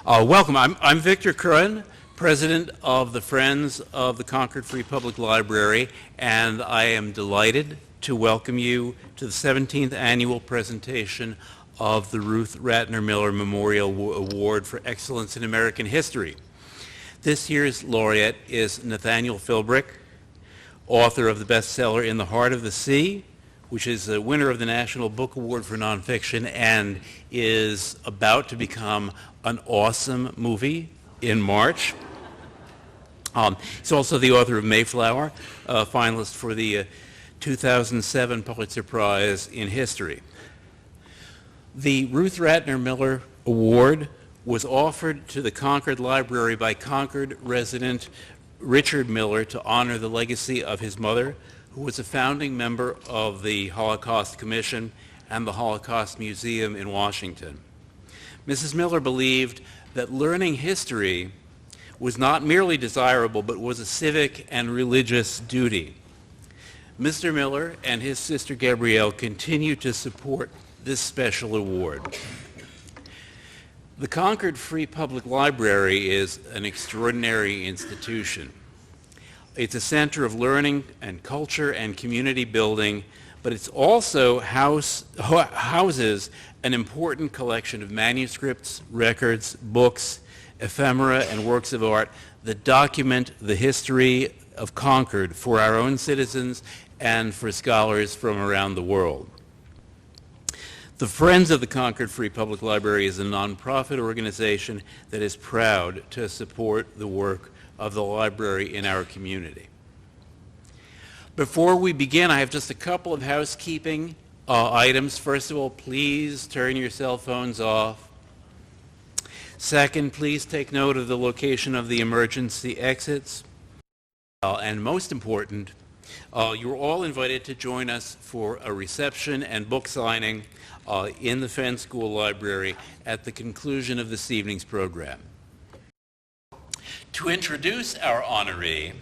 Welcome. I'm Victor Curran, President of the Friends of the Concord Free Public Library, and I am delighted to welcome you to the 17th annual presentation of the Ruth Ratner Miller Memorial Award for Excellence in American History. This year's laureate is Nathaniel Philbrick, author of the bestseller In the Heart of the Sea, which is the winner of the National Book Award for Nonfiction and is about to become an awesome movie in March. He's also the author of Mayflower, a finalist for the 2007 Pulitzer Prize in History. The Ruth Ratner Miller Award was offered to the Concord Library by Concord resident Richard Miller to honor the legacy of his mother, who was a founding member of the Holocaust Commission and the Holocaust Museum in Washington. Mrs. Miller believed that learning history was not merely desirable, but was a civic and religious duty. Mr. Miller and his sister Gabrielle continue to support this special award. The Concord Free Public Library is an extraordinary institution. It's a center of learning and culture and community building, but it's also houses an important collection of manuscripts, records, books, ephemera, and works of art that document the history of Concord for our own citizens and for scholars from around the world. The Friends of the Concord Free Public Library is a nonprofit organization that is proud to support the work of the library in our community. Before we begin, I have just a couple of housekeeping items. First of all, please turn your cell phones off. Second, please take note of the location of the emergency exits. And most important, you're all invited to join us for a reception and book signing in the Fenn School Library at the conclusion of this evening's program. To introduce our honoree,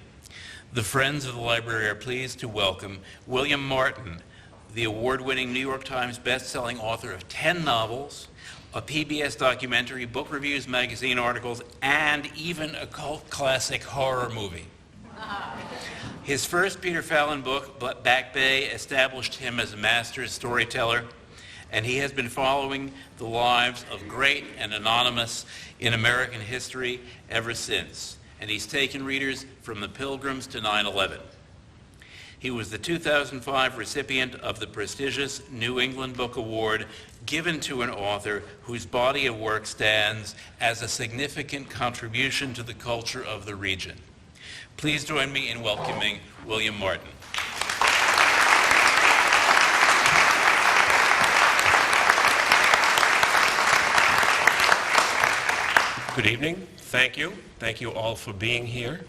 the Friends of the Library are pleased to welcome William Martin, the award-winning New York Times best-selling author of 10 novels, a PBS documentary, book reviews, magazine articles, and even a cult classic horror movie. His first Peter Fallon book, Back Bay, established him as a master storyteller, and he has been following the lives of great and anonymous in American history ever since. And he's taken readers from the Pilgrims to 9/11. He was the 2005 recipient of the prestigious New England Book Award, given to an author whose body of work stands as a significant contribution to the culture of the region. Please join me in welcoming William Martin. Good evening. Thank you. Thank you all for being here.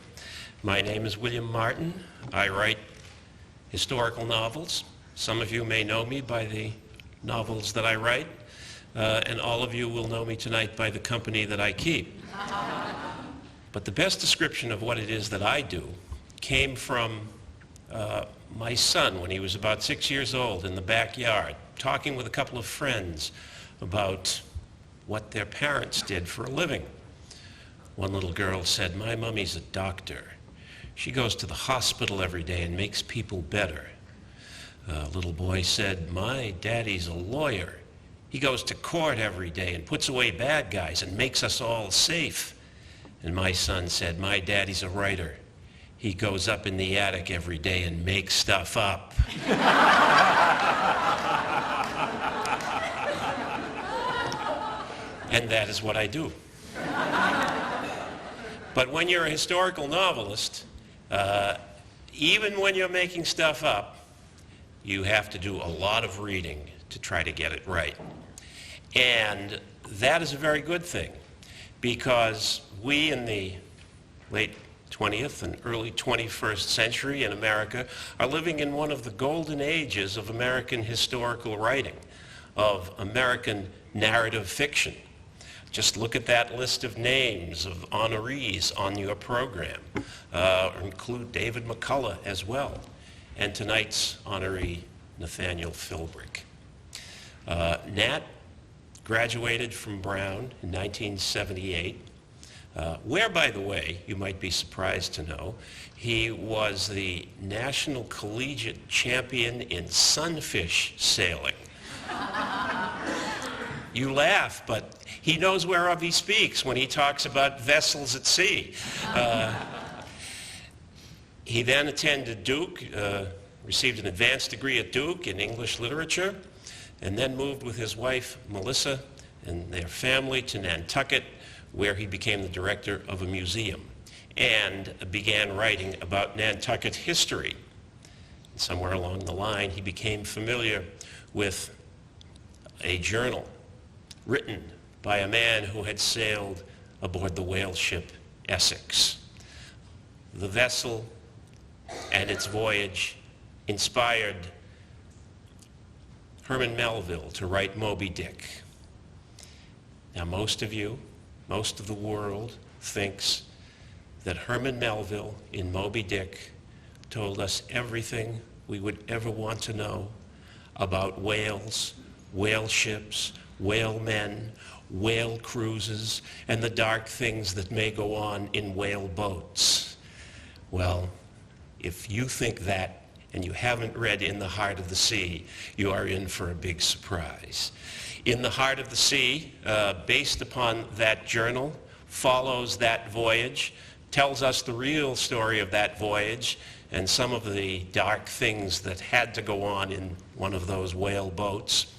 My name is William Martin. I write historical novels. Some of you may know me by the novels that I write, and all of you will know me tonight by the company that I keep. But the best description of what it is that I do came from my son when he was about 6 years old in the backyard, talking with a couple of friends about what their parents did for a living. One little girl said, "My mommy's a doctor. She goes to the hospital every day and makes people better." A little boy said, "My daddy's a lawyer. He goes to court every day and puts away bad guys and makes us all safe." And my son said, "My daddy's a writer. He goes up in the attic every day and makes stuff up." And that is what I do. But when you're a historical novelist, even when you're making stuff up, you have to do a lot of reading to try to get it right. And that is a very good thing, because we in the late 20th and early 21st century in America are living in one of the golden ages of American historical writing, of American narrative fiction. Just look at that list of names of honorees on your program. Include David McCullough as well, and tonight's honoree, Nathaniel Philbrick. Nat graduated from Brown in 1978, where, by the way, you might be surprised to know, he was the national collegiate champion in sunfish sailing. You laugh, but he knows whereof he speaks when he talks about vessels at sea. He then attended Duke, received an advanced degree at Duke in English literature, and then moved with his wife, Melissa, and their family to Nantucket, where he became the director of a museum and began writing about Nantucket history. Somewhere along the line, he became familiar with a journal written by a man who had sailed aboard the whale ship Essex. The vessel and its voyage inspired Herman Melville to write Moby Dick. Now, most of the world thinks that Herman Melville in Moby Dick told us everything we would ever want to know about whales, whale ships, whale men, whale cruises, and the dark things that may go on in whale boats. Well, if you think that and you haven't read In the Heart of the Sea, you are in for a big surprise. In the Heart of the Sea, based upon that journal, follows that voyage, tells us the real story of that voyage and some of the dark things that had to go on in one of those whale boats.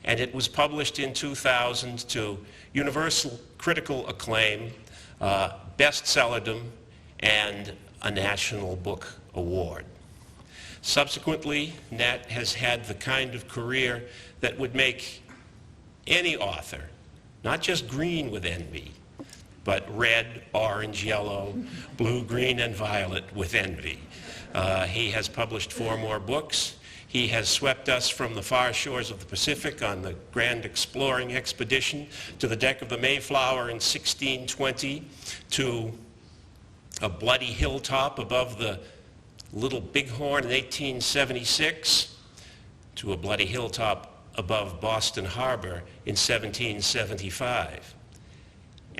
And it was published in 2000 to universal critical acclaim, bestsellerdom, and a National Book Award. Subsequently, Nat has had the kind of career that would make any author not just green with envy, but red, orange, yellow, blue, green, and violet with envy. He has published 4 more books. He has swept us from the far shores of the Pacific on the grand exploring expedition to the deck of the Mayflower in 1620, to a bloody hilltop above the Little Bighorn in 1876, to a bloody hilltop above Boston Harbor in 1775.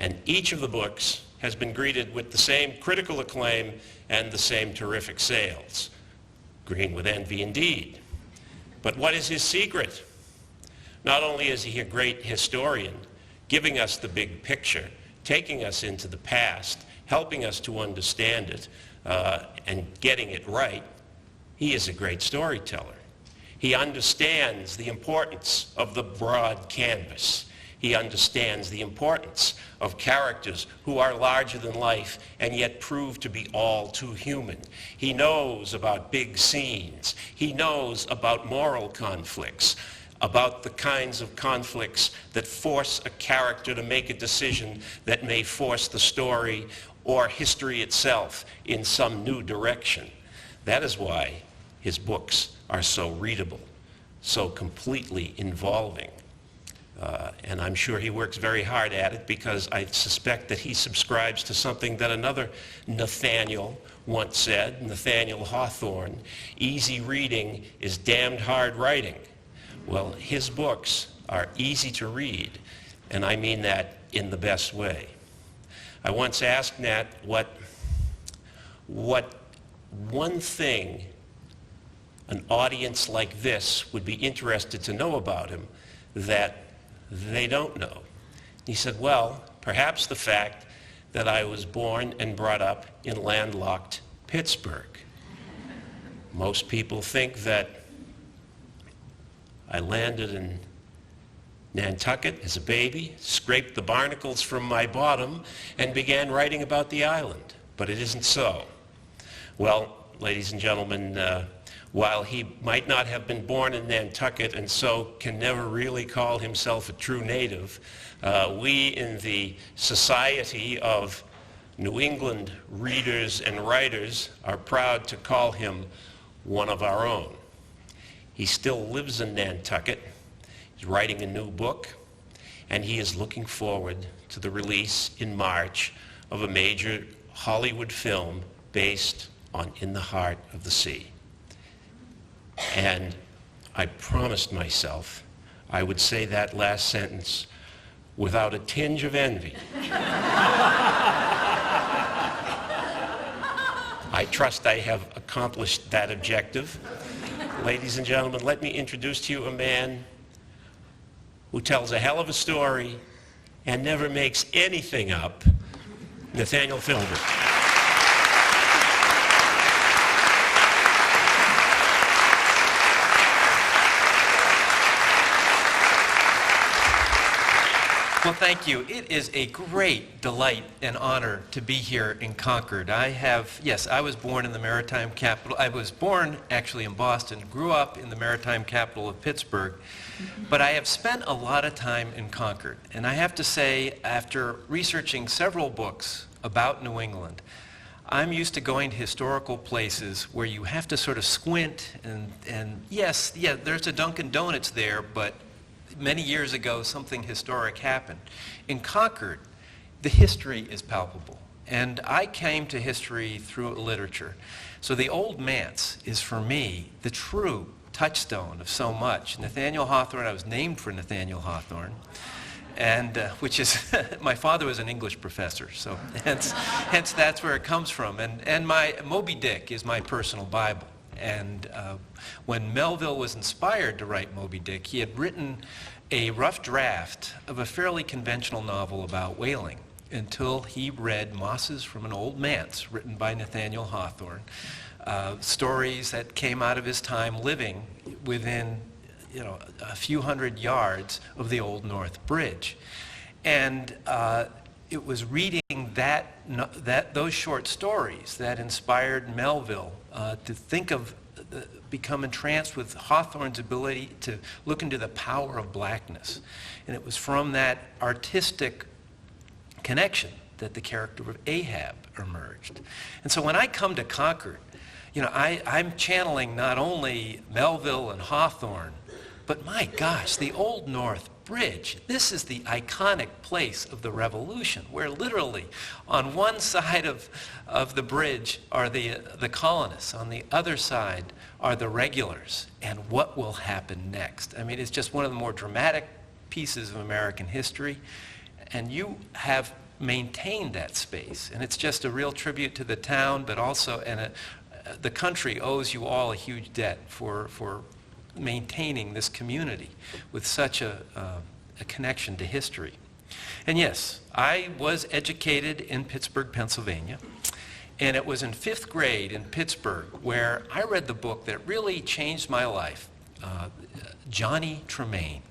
And each of the books has been greeted with the same critical acclaim and the same terrific sales. Green with envy indeed. But what is his secret? Not only is he a great historian, giving us the big picture, taking us into the past, helping us to understand it, and getting it right, he is a great storyteller. He understands the importance of the broad canvas. He understands the importance of characters who are larger than life and yet prove to be all too human. He knows about big scenes. He knows about moral conflicts, about the kinds of conflicts that force a character to make a decision that may force the story or history itself in some new direction. That is why his books are so readable, so completely involving. And I'm sure he works very hard at it, because I suspect that he subscribes to something that another Nathaniel once said, Nathaniel Hawthorne: easy reading is damned hard writing. Well, his books are easy to read, and I mean that in the best way. I once asked Nat what one thing an audience like this would be interested to know about him that they don't know. He said, well, perhaps the fact that I was born and brought up in landlocked Pittsburgh. Most people think that I landed in Nantucket as a baby, scraped the barnacles from my bottom, and began writing about the island. But it isn't so. Well, ladies and gentlemen, while he might not have been born in Nantucket and so can never really call himself a true native, we in the Society of New England Readers and Writers are proud to call him one of our own. He still lives in Nantucket. He's writing a new book, and he is looking forward to the release in March of a major Hollywood film based on In the Heart of the Sea. And I promised myself I would say that last sentence without a tinge of envy. I trust I have accomplished that objective. Ladies and gentlemen, let me introduce to you a man who tells a hell of a story and never makes anything up, Nathaniel Philbrick. Well, thank you. It is a great delight and honor to be here in Concord. Yes, I was born in the maritime capital. I was born actually in Boston, grew up in the maritime capital of Pittsburgh, but I have spent a lot of time in Concord. And I have to say, after researching several books about New England, I'm used to going to historical places where you have to sort of squint and yes, yeah, there's a Dunkin' Donuts there, but many years ago, something historic happened. In Concord, the history is palpable. And I came to history through literature. So the Old Manse is, for me, the true touchstone of so much. Nathaniel Hawthorne, I was named for Nathaniel Hawthorne, and which is, my father was an English professor, so hence that's where it comes from. And my Moby Dick is my personal Bible. And when Melville was inspired to write Moby Dick, he had written a rough draft of a fairly conventional novel about whaling until he read Mosses from an Old Manse, written by Nathaniel Hawthorne, stories that came out of his time living within, a few hundred yards of the Old North Bridge. And it was reading those short stories that inspired Melville to think of, become entranced with Hawthorne's ability to look into the power of blackness. And it was from that artistic connection that the character of Ahab emerged. And so when I come to Concord, I'm channeling not only Melville and Hawthorne, but my gosh, the Old North Bridge. This is the iconic place of the Revolution, where literally on one side of the bridge are the colonists, on the other side are the regulars, and what will happen next? I mean, it's just one of the more dramatic pieces of American history, and you have maintained that space, and it's just a real tribute to the town, but also, the country owes you all a huge debt for maintaining this community with such a connection to history. And yes, I was educated in Pittsburgh, Pennsylvania, and it was in 5th grade in Pittsburgh where I read the book that really changed my life, Johnny Tremain.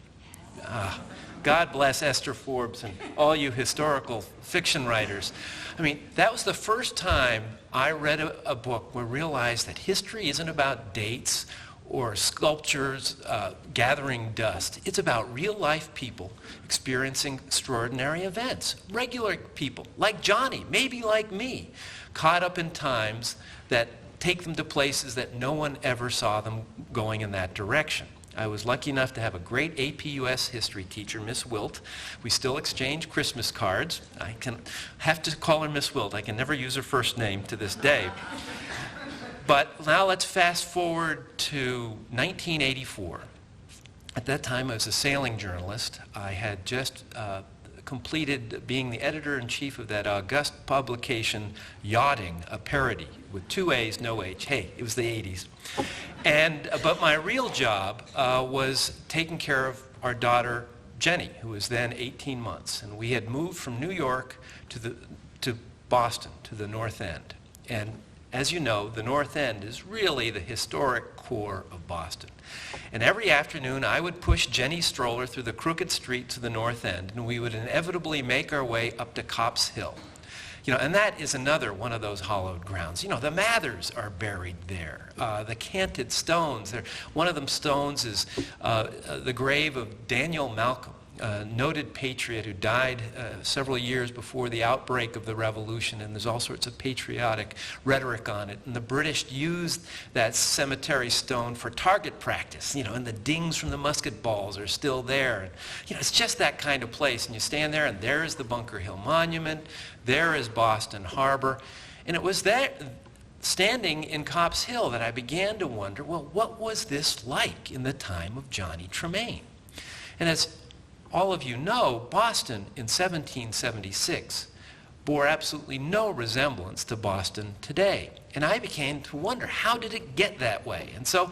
God bless Esther Forbes and all you historical fiction writers. I mean, that was the first time I read a book where I realized that history isn't about dates or sculptures gathering dust. It's about real-life people experiencing extraordinary events. Regular people, like Johnny, maybe like me, caught up in times that take them to places that no one ever saw them going in that direction. I was lucky enough to have a great APUS history teacher, Miss Wilt. We still exchange Christmas cards. I have to call her Miss Wilt. I can never use her first name to this day. But now let's fast forward to 1984. At that time, I was a sailing journalist. I had just completed being the editor-in-chief of that august publication, Yachting, a parody with 2 A's, no H. Hey, it was the 80s. But my real job was taking care of our daughter, Jenny, who was then 18 months. And we had moved from New York to Boston, to the North End. And as you know, the North End is really the historic core of Boston. And every afternoon, I would push Jenny's stroller through the crooked streets of the North End, and we would inevitably make our way up to Copp's Hill. And that is another one of those hallowed grounds. The Mathers are buried there. The canted stones. One of them stones is the grave of Daniel Malcolm, a noted patriot who died several years before the outbreak of the Revolution, and there's all sorts of patriotic rhetoric on it. And the British used that cemetery stone for target practice, and the dings from the musket balls are still there. And, it's just that kind of place. And you stand there, and there is the Bunker Hill Monument, there is Boston Harbor. And it was there, standing in Copp's Hill, that I began to wonder, well, what was this like in the time of Johnny Tremain? And as all of you know, Boston in 1776 bore absolutely no resemblance to Boston today. And I began to wonder, how did it get that way? And so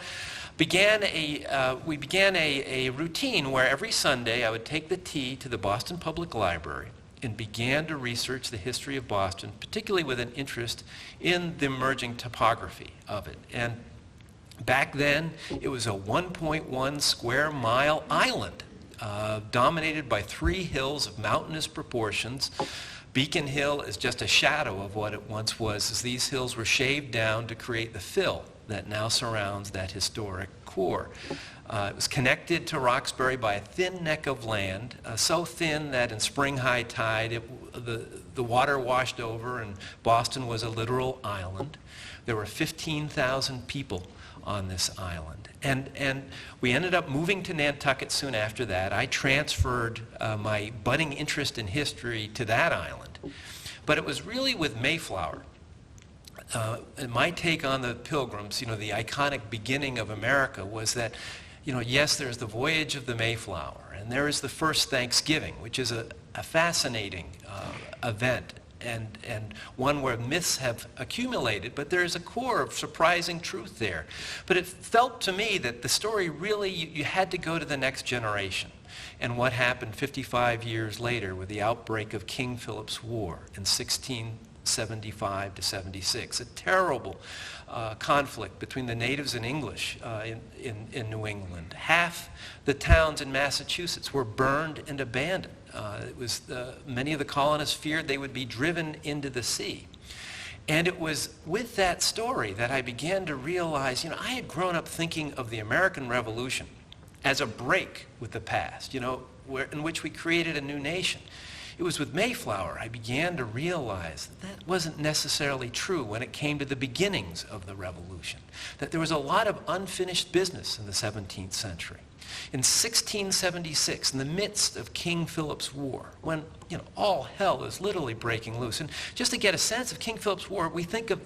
we began a routine where every Sunday I would take the tea to the Boston Public Library and began to research the history of Boston, particularly with an interest in the emerging topography of it. And back then, it was a 1.1 square mile island, dominated by 3 hills of mountainous proportions. Beacon Hill is just a shadow of what it once was, as these hills were shaved down to create the fill that now surrounds that historic core. It was connected to Roxbury by a thin neck of land, so thin that in spring high tide, the water washed over and Boston was a literal island. There were 15,000 people on this island. And we ended up moving to Nantucket soon after that. I transferred my budding interest in history to that island. But it was really with Mayflower. And my take on the Pilgrims, the iconic beginning of America, was that, yes, there's the voyage of the Mayflower, and there is the first Thanksgiving, which is a fascinating event, and one where myths have accumulated, but there is a core of surprising truth there. But it felt to me that the story really, you had to go to the next generation. And what happened 55 years later with the outbreak of King Philip's War in 1675 to 76, a terrible conflict between the natives and English in New England. Half the towns in Massachusetts were burned and abandoned. Many of the colonists feared they would be driven into the sea. And it was with that story that I began to realize, I had grown up thinking of the American Revolution as a break with the past, in which we created a new nation. It was with Mayflower I began to realize that wasn't necessarily true when it came to the beginnings of the Revolution, that there was a lot of unfinished business in the 17th century. In 1676, in the midst of King Philip's War, when all hell is literally breaking loose, and just to get a sense of King Philip's War, we think of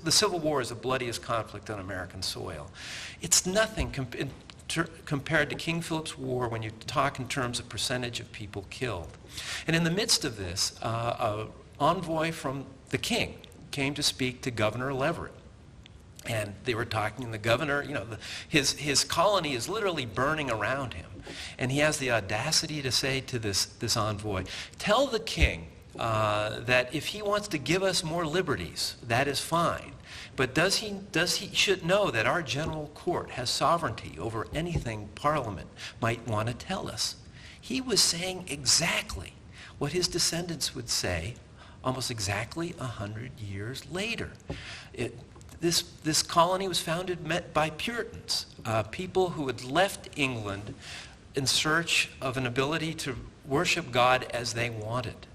the Civil War as the bloodiest conflict on American soil. It's nothing compared to King Philip's War when you talk in terms of percentage of people killed. And in the midst of this, an envoy from the king came to speak to Governor Leverett. And they were talking, and the governor, his colony is literally burning around him. And he has the audacity to say to this envoy, tell the king that if he wants to give us more liberties, that is fine. But he should know that our general court has sovereignty over anything Parliament might want to tell us. He was saying exactly what his descendants would say almost exactly 100 years later. This colony was founded by Puritans, people who had left England in search of an ability to worship God as they wanted.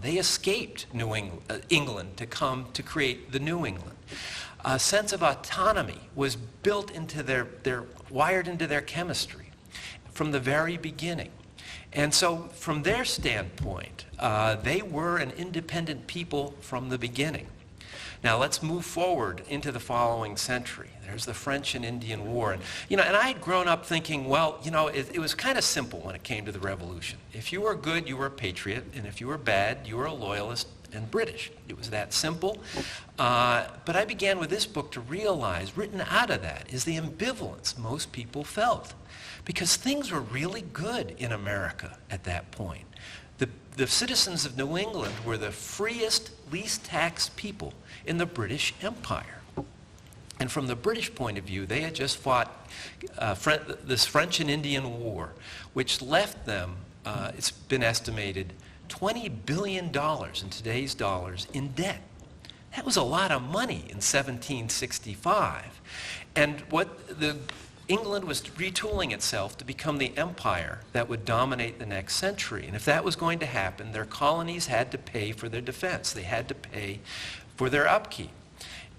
They escaped England to come to create the New England. A sense of autonomy was built into wired into their chemistry from the very beginning. And so from their standpoint, they were an independent people from the beginning. Now let's move forward into the following century. There's the French and Indian War. And I had grown up thinking, well, it was kind of simple when it came to the Revolution. If you were good, you were a patriot, and if you were bad, you were a loyalist and British. It was that simple. But I began with this book to realize, written out of that, is the ambivalence most people felt. Because things were really good in America at that point. The citizens of New England were the freest, least taxed people in the British Empire. And from the British point of view, they had just fought this French and Indian War, which left them, it's been estimated, $20 billion in today's dollars in debt. That was a lot of money in 1765. And England was retooling itself to become the empire that would dominate the next century. And if that was going to happen, their colonies had to pay for their defense. They had to pay for their upkeep.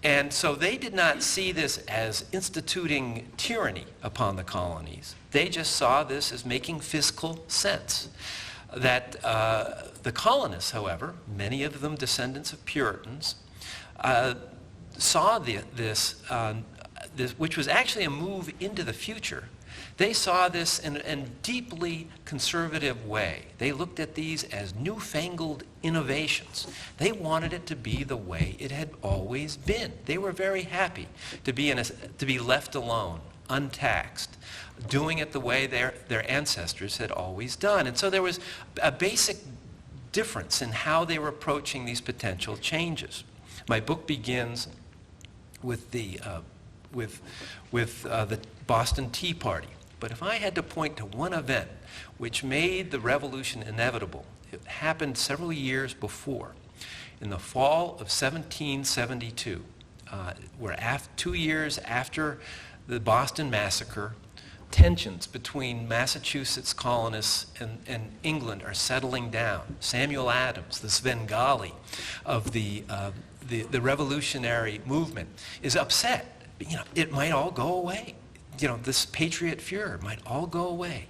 And so they did not see this as instituting tyranny upon the colonies. They just saw this as making fiscal sense. That the colonists, however, many of them descendants of Puritans, saw this, which was actually a move into the future, They saw this in a deeply conservative way. They looked at these as newfangled innovations. They wanted it to be the way it had always been. They were very happy to be left alone, untaxed, doing it the way their ancestors had always done. And so there was a basic difference in how they were approaching these potential changes. My book begins with the Boston Tea Party. But if I had to point to one event which made the revolution inevitable, it happened several years before. In the fall of 1772, we're 2 years after the Boston Massacre, tensions between Massachusetts colonists and England are settling down. Samuel Adams, the Svengali of the revolutionary movement, is upset. It might all go away. This patriot furor might all go away.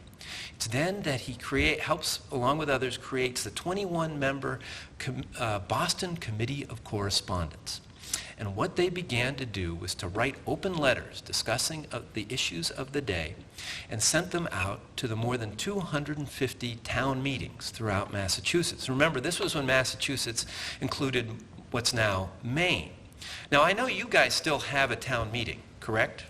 It's then that he helps, along with others, creates the 21-member Boston Committee of Correspondence. And what they began to do was to write open letters discussing the issues of the day and sent them out to the more than 250 town meetings throughout Massachusetts. Remember, this was when Massachusetts included what's now Maine. Now, I know you guys still have a town meeting, correct?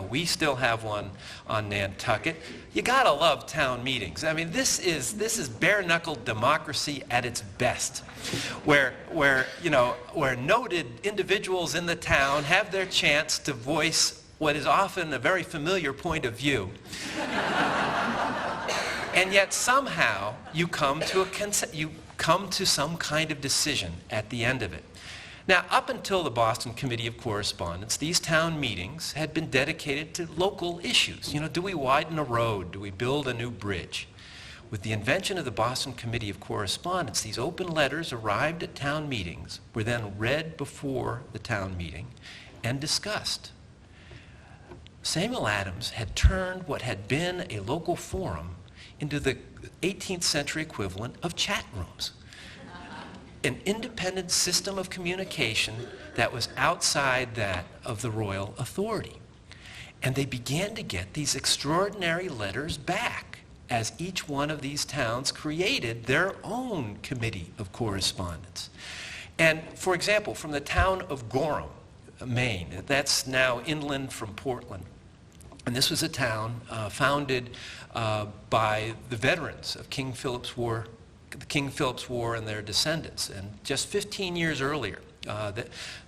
We still have one on Nantucket. You gotta love town meetings. I mean, this is bare-knuckle democracy at its best, where noted individuals in the town have their chance to voice what is often a very familiar point of view. And yet somehow you come to some kind of decision at the end of it. Now, up until the Boston Committee of Correspondence, these town meetings had been dedicated to local issues. Do we widen a road? Do we build a new bridge? With the invention of the Boston Committee of Correspondence, these open letters arrived at town meetings, were then read before the town meeting, and discussed. Samuel Adams had turned what had been a local forum into the 18th century equivalent of chat rooms. An independent system of communication that was outside that of the royal authority. And they began to get these extraordinary letters back as each one of these towns created their own committee of correspondence. And for example, from the town of Gorham, Maine, that's now inland from Portland, and this was a town founded by the veterans of King Philip's War and their descendants. And just 15 years earlier,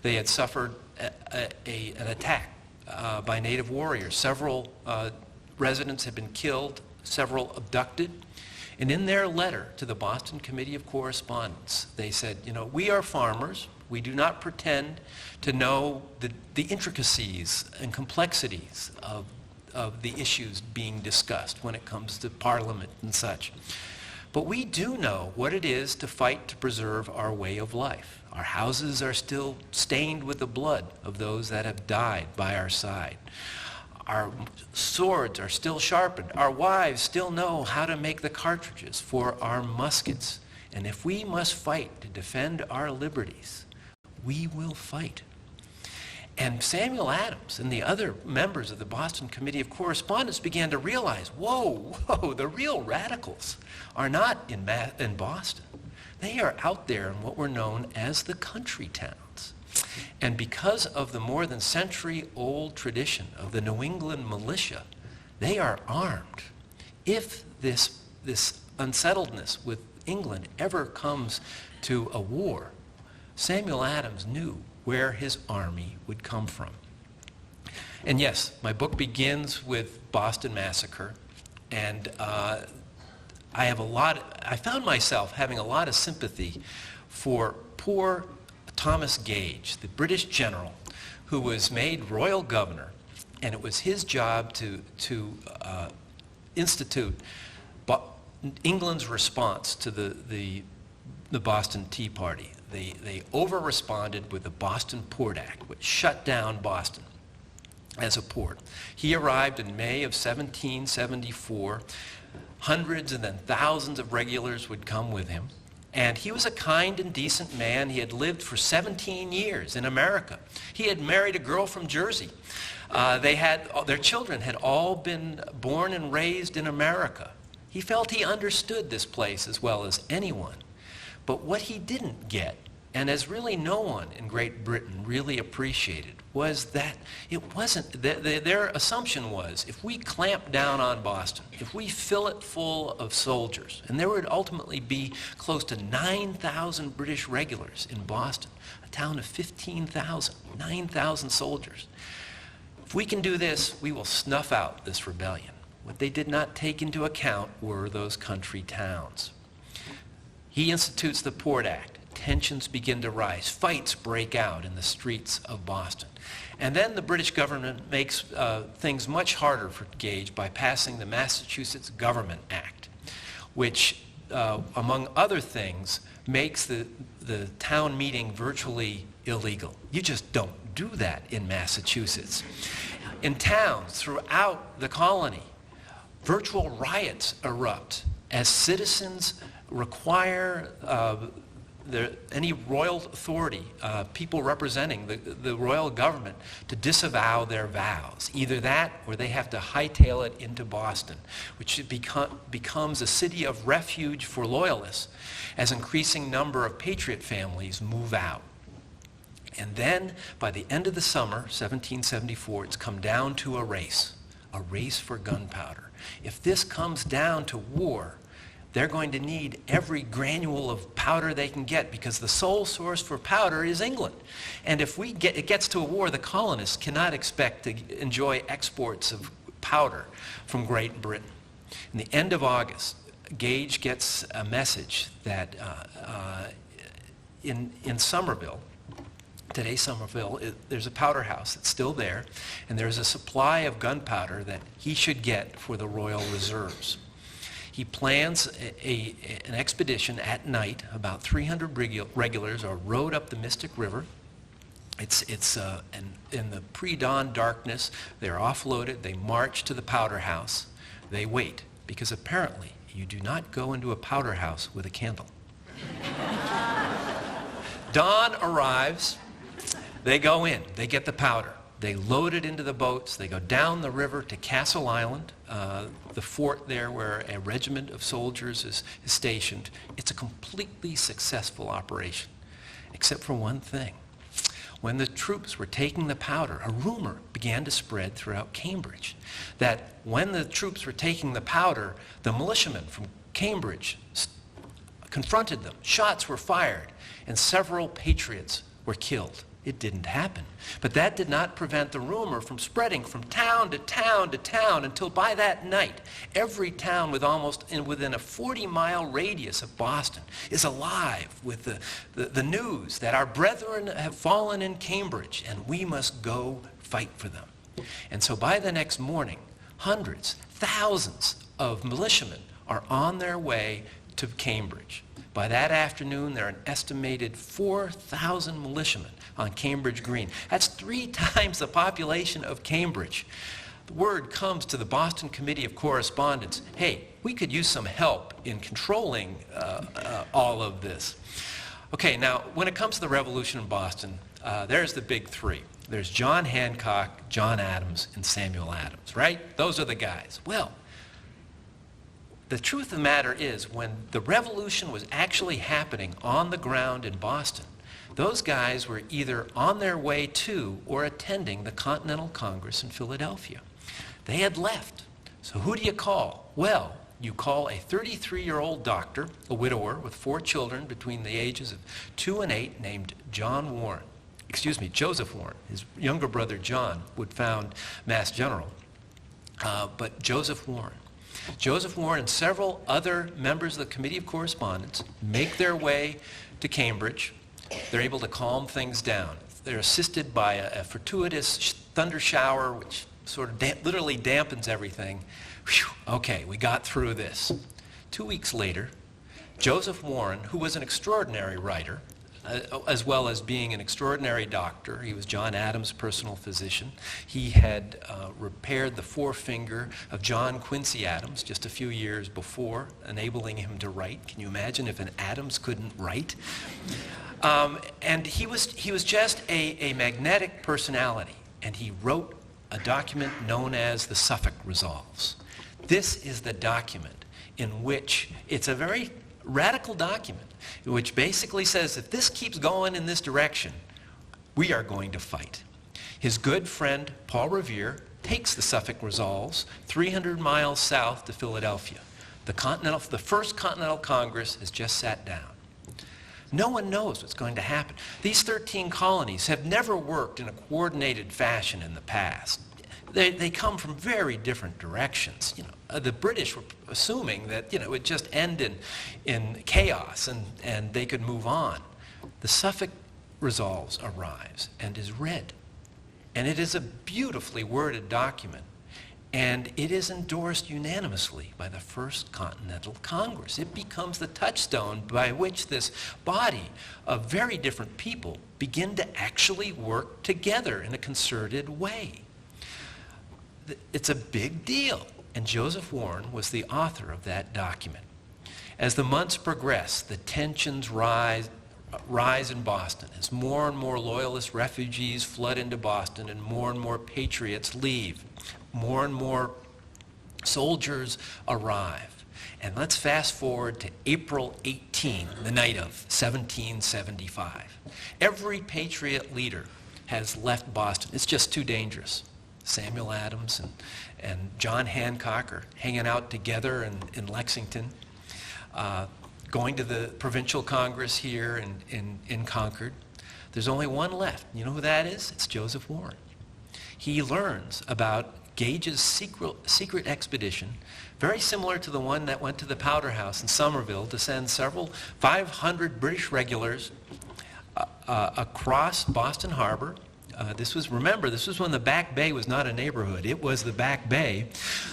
they had suffered an attack by native warriors. Several residents had been killed, several abducted. And in their letter to the Boston Committee of Correspondence, they said, we are farmers. We do not pretend to know the intricacies and complexities of the issues being discussed when it comes to Parliament and such. But we do know what it is to fight to preserve our way of life. Our houses are still stained with the blood of those that have died by our side. Our swords are still sharpened. Our wives still know how to make the cartridges for our muskets. And if we must fight to defend our liberties, we will fight. And Samuel Adams and the other members of the Boston Committee of Correspondence began to realize, whoa, the real radicals are not in Boston. They are out there in what were known as the country towns. And because of the more than century-old tradition of the New England militia, they are armed. If this unsettledness with England ever comes to a war, Samuel Adams knew where his army would come from. And yes, my book begins with Boston Massacre, and I found myself having a lot of sympathy for poor Thomas Gage, the British general who was made royal governor, and it was his job to institute England's response to the Boston Tea Party. They over-responded with the Boston Port Act, which shut down Boston as a port. He arrived in May of 1774. Hundreds and then thousands of regulars would come with him. And he was a kind and decent man. He had lived for 17 years in America. He had married a girl from Jersey. Their children had all been born and raised in America. He felt he understood this place as well as anyone. But what he didn't get, and as really no one in Great Britain really appreciated, was that it wasn't, their assumption was, if we clamp down on Boston, if we fill it full of soldiers, and there would ultimately be close to 9,000 British regulars in Boston, a town of 15,000, 9,000 soldiers. If we can do this, we will snuff out this rebellion. What they did not take into account were those country towns. He institutes the Port Act. Tensions begin to rise. Fights break out in the streets of Boston. And then the British government makes things much harder for Gage by passing the Massachusetts Government Act, which, among other things, makes the town meeting virtually illegal. You just don't do that in Massachusetts. In towns throughout the colony, virtual riots erupt as citizens require any royal authority, people representing the royal government, to disavow their vows. Either that or they have to hightail it into Boston, which becomes a city of refuge for Loyalists as increasing number of Patriot families move out. And then, by the end of the summer, 1774, it's come down to a race for gunpowder. If this comes down to war, they're going to need every granule of powder they can get, because the sole source for powder is England. And if it gets to a war, the colonists cannot expect to enjoy exports of powder from Great Britain. In the end of August, Gage gets a message that in Somerville, today's Somerville, there's a powder house that's still there, and there's a supply of gunpowder that he should get for the Royal Reserves. He plans an expedition at night. About 300 regulars are rowed up the Mystic River. It's in the pre-dawn darkness. They're offloaded. They march to the powder house. They wait, because apparently you do not go into a powder house with a candle. Dawn arrives. They go in. They get the powder. They load it into the boats. They go down the river to Castle Island, the fort there where a regiment of soldiers is stationed. It's a completely successful operation, except for one thing. When the troops were taking the powder, a rumor began to spread throughout Cambridge that when the troops were taking the powder, the militiamen from Cambridge confronted them. Shots were fired, and several patriots were killed. It didn't happen. But that did not prevent the rumor from spreading from town to town to town until by that night, every town within a 40-mile radius of Boston is alive with the news that our brethren have fallen in Cambridge and we must go fight for them. And so by the next morning, hundreds, thousands of militiamen are on their way to Cambridge. By that afternoon, there are an estimated 4,000 militiamen on Cambridge Green. That's 3 times the population of Cambridge. The word comes to the Boston Committee of Correspondence, hey, we could use some help in controlling all of this. Okay, now, when it comes to the revolution in Boston, there's the big 3. There's John Hancock, John Adams, and Samuel Adams, right? Those are the guys. Well, the truth of the matter is, when the revolution was actually happening on the ground in Boston, those guys were either on their way to or attending the Continental Congress in Philadelphia. They had left. So who do you call? Well, you call a 33-year-old doctor, a widower with 4 children between the ages of 2 and 8, named Joseph Warren. His younger brother John would found Mass General, but Joseph Warren. Joseph Warren and several other members of the Committee of Correspondence make their way to Cambridge. They're able to calm things down. They're assisted by a fortuitous thunder shower, which sort of literally dampens everything. Whew, okay, we got through this. 2 weeks later, Joseph Warren, who was an extraordinary writer, as well as being an extraordinary doctor. He was John Adams' personal physician. He had repaired the forefinger of John Quincy Adams just a few years before, enabling him to write. Can you imagine if an Adams couldn't write? And he was just a magnetic personality, and he wrote a document known as the Suffolk Resolves. This is the document in which it's a very radical document, which basically says if this keeps going in this direction, we are going to fight. His good friend Paul Revere takes the Suffolk Resolves 300 miles south to Philadelphia. The First Continental Congress has just sat down. No one knows what's going to happen. These 13 colonies have never worked in a coordinated fashion in the past. They come from very different directions. The British were assuming that it would just end in chaos and they could move on. The Suffolk Resolves arrives and is read. And it is a beautifully worded document. And it is endorsed unanimously by the First Continental Congress. It becomes the touchstone by which this body of very different people begin to actually work together in a concerted way. It's a big deal, and Joseph Warren was the author of that document. As the months progress, the tensions rise in Boston as more and more Loyalist refugees flood into Boston and more patriots leave. More and more soldiers arrive. And let's fast forward to April 18, the night of 1775. Every patriot leader has left Boston. It's just too dangerous. Samuel Adams and John Hancock are hanging out together in Lexington, going to the provincial congress here in Concord. There's only one left. You know who that is? It's Joseph Warren. He learns about Gages' secret expedition, very similar to the one that went to the Powder House in Somerville to send 500 British regulars across Boston Harbor. This was when the Back Bay was not a neighborhood. It was the Back Bay.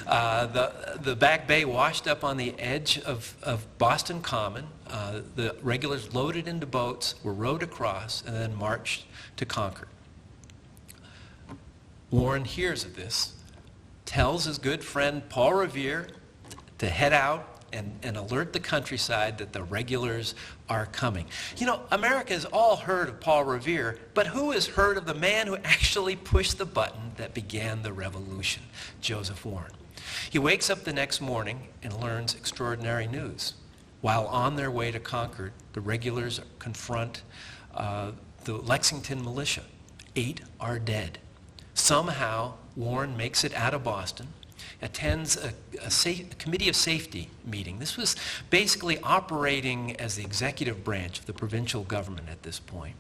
The Back Bay washed up on the edge of Boston Common. The regulars loaded into boats, were rowed across, and then marched to Concord. Warren hears of this, tells his good friend Paul Revere to head out and alert the countryside that the regulars are coming. America has all heard of Paul Revere, but who has heard of the man who actually pushed the button that began the revolution? Joseph Warren. He wakes up the next morning and learns extraordinary news. While on their way to Concord, the regulars confront the Lexington militia. 8 are dead. Somehow, Warren makes it out of Boston, attends a committee of safety meeting. This was basically operating as the executive branch of the provincial government at this point.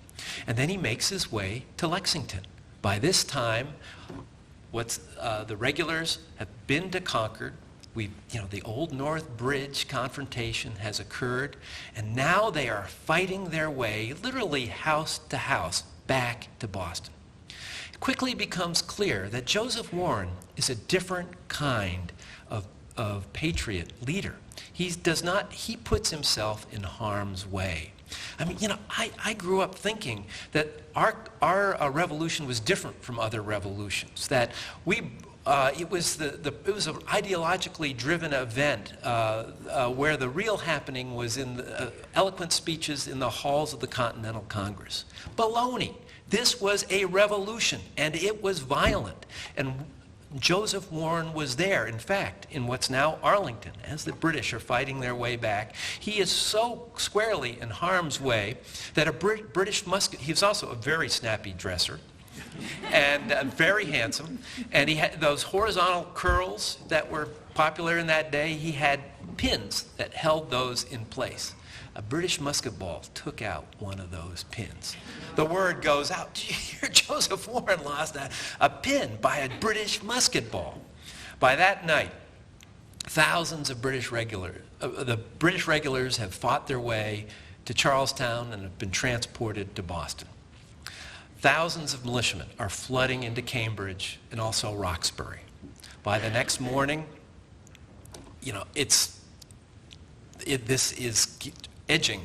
And then he makes his way to Lexington. By this time, the regulars have been to Concord. The Old North Bridge confrontation has occurred, and now they are fighting their way, literally house to house, back to Boston. It quickly becomes clear that Joseph Warren is a different kind of patriot leader. He puts himself in harm's way. I grew up thinking that our revolution was different from other revolutions, that it was an ideologically driven event where the real happening was in the eloquent speeches in the halls of the Continental Congress. Baloney. This was a revolution, and it was violent. And Joseph Warren was there, in fact, in what's now Arlington, as the British are fighting their way back. He is so squarely in harm's way that a British musket, he was also a very snappy dresser, and very handsome, and he had those horizontal curls that were popular in that day. He had pins that held those in place. A British musket ball took out one of those pins. The word goes out, Joseph Warren lost a pin by a British musket ball. By that night, thousands of the British regulars have fought their way to Charlestown and have been transported to Boston. Thousands of militiamen are flooding into Cambridge and also Roxbury. By the next morning, this is edging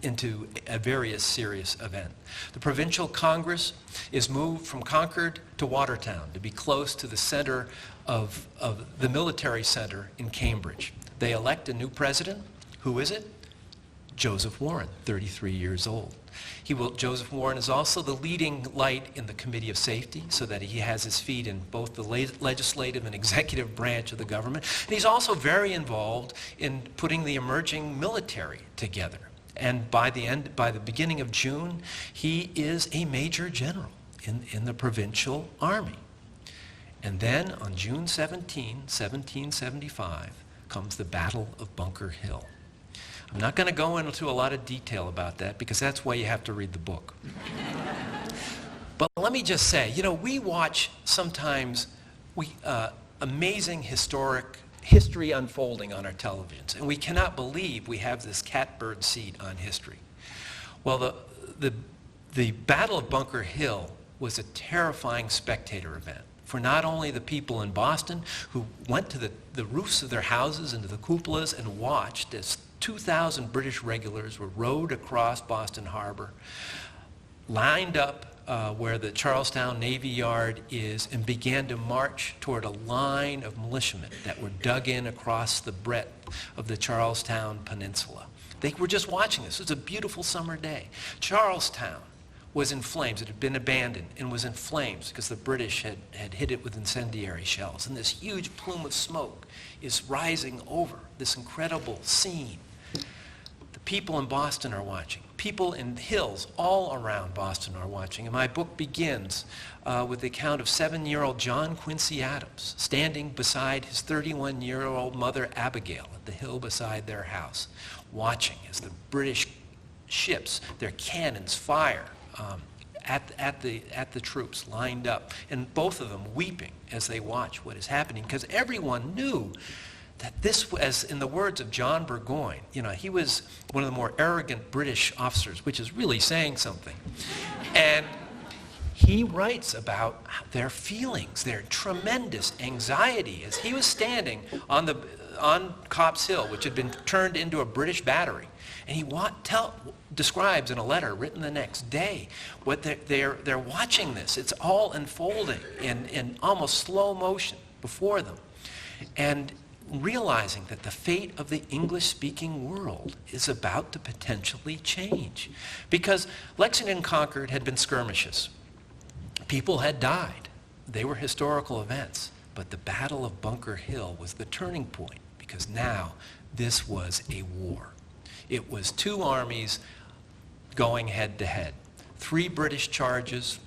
into a very serious event. The Provincial Congress is moved from Concord to Watertown to be close to the center of the military center in Cambridge. They elect a new president. Who is it? Joseph Warren, 33 years old. Joseph Warren is also the leading light in the Committee of Safety, so that he has his feet in both the legislative and executive branch of the government. And he's also very involved in putting the emerging military together. And by the beginning of June, he is a major general in the provincial army. And then on June 17, 1775, comes the Battle of Bunker Hill. I'm not going to go into a lot of detail about that because that's why you have to read the book. But let me just say, we watch sometimes amazing history unfolding on our televisions, and we cannot believe we have this catbird seat on history. Well, the Battle of Bunker Hill was a terrifying spectator event for not only the people in Boston who went to the roofs of their houses and to the cupolas and watched as 2,000 British regulars were rowed across Boston Harbor, lined up where the Charlestown Navy Yard is, and began to march toward a line of militiamen that were dug in across the breadth of the Charlestown Peninsula. They were just watching this. It was a beautiful summer day. Charlestown was in flames. It had been abandoned and was in flames because the British had hit it with incendiary shells. And this huge plume of smoke is rising over this incredible scene. The people in Boston are watching. People in the hills all around Boston are watching. And my book begins with the account of 7-year-old John Quincy Adams standing beside his 31-year-old mother Abigail at the hill beside their house, watching as the British ships, their cannons fire at the troops lined up, and both of them weeping as they watch what is happening, because everyone knew that this was, in the words of John Burgoyne, he was one of the more arrogant British officers, which is really saying something. And he writes about their feelings, their tremendous anxiety as he was standing on Copp's Hill, which had been turned into a British battery. And he describes in a letter written the next day what they're watching this. It's all unfolding in almost slow motion before them. And realizing that the fate of the English-speaking world is about to potentially change. Because Lexington and Concord had been skirmishes. People had died. They were historical events. But the Battle of Bunker Hill was the turning point, because now this was a war. It was two armies going head-to-head. 3 British charges,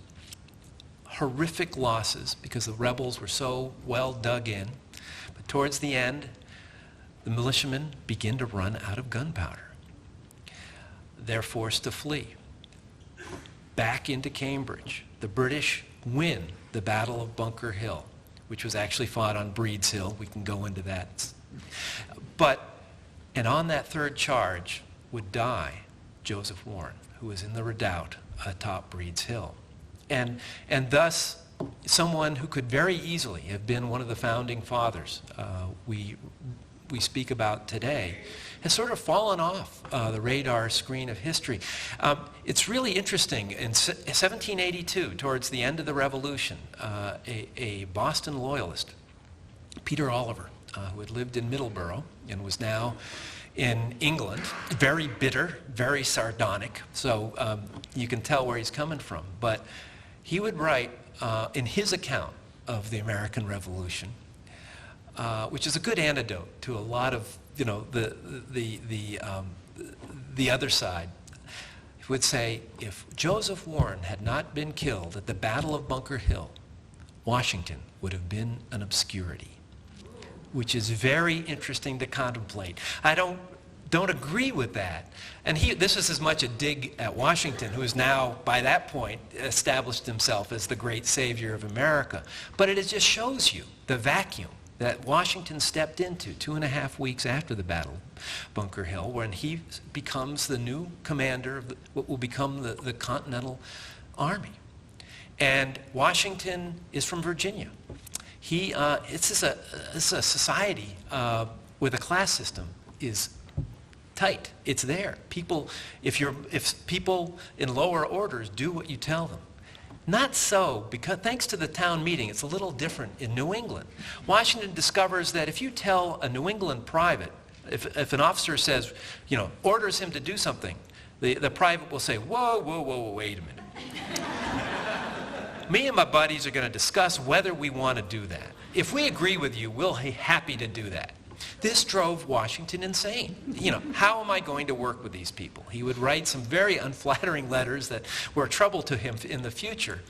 horrific losses because the rebels were so well dug in. But towards the end, the militiamen begin to run out of gunpowder. They're forced to flee back into Cambridge. The British win the Battle of Bunker Hill, which was actually fought on Breed's Hill. We can go into that. And on that third charge would die Joseph Warren, who was in the redoubt atop Breed's Hill. And thus, someone who could very easily have been one of the founding fathers we speak about today has sort of fallen off the radar screen of history. It's really interesting. In 1782, towards the end of the Revolution, a Boston Loyalist, Peter Oliver, who had lived in Middleborough and was now in England, very bitter, very sardonic, so you can tell where he's coming from. But he would write in his account of the American Revolution, which is a good antidote to a lot of, the other side. He would say, if Joseph Warren had not been killed at the Battle of Bunker Hill, Washington would have been an obscurity, which is very interesting to contemplate. I don't agree with that. And this is as much a dig at Washington, who has now, by that point, established himself as the great savior of America. But it just shows you the vacuum that Washington stepped into 2.5 weeks after the Battle of Bunker Hill, when he becomes the new commander of what will become the Continental Army. And Washington is from Virginia. It's a society where the class system is tight. It's there. People, if people in lower orders do what you tell them. Not so, because thanks to the town meeting, it's a little different in New England. Washington discovers that if you tell a New England private, if an officer says, orders him to do something, the private will say, whoa, wait a minute. Me and my buddies are going to discuss whether we want to do that. If we agree with you, we'll be happy to do that. This drove Washington insane. How am I going to work with these people? He would write some very unflattering letters that were trouble to him in the future.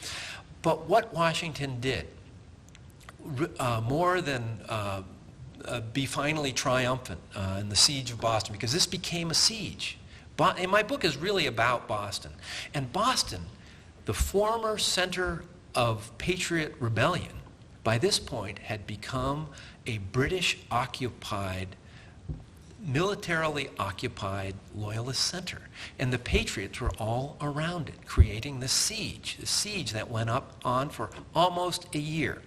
But what Washington did, more than be finally triumphant in the siege of Boston, because this became a siege. And my book is really about Boston. And Boston, the former center of Patriot rebellion, by this point had become a British-occupied, militarily occupied Loyalist center. And the Patriots were all around it, creating the siege that went on for almost a year.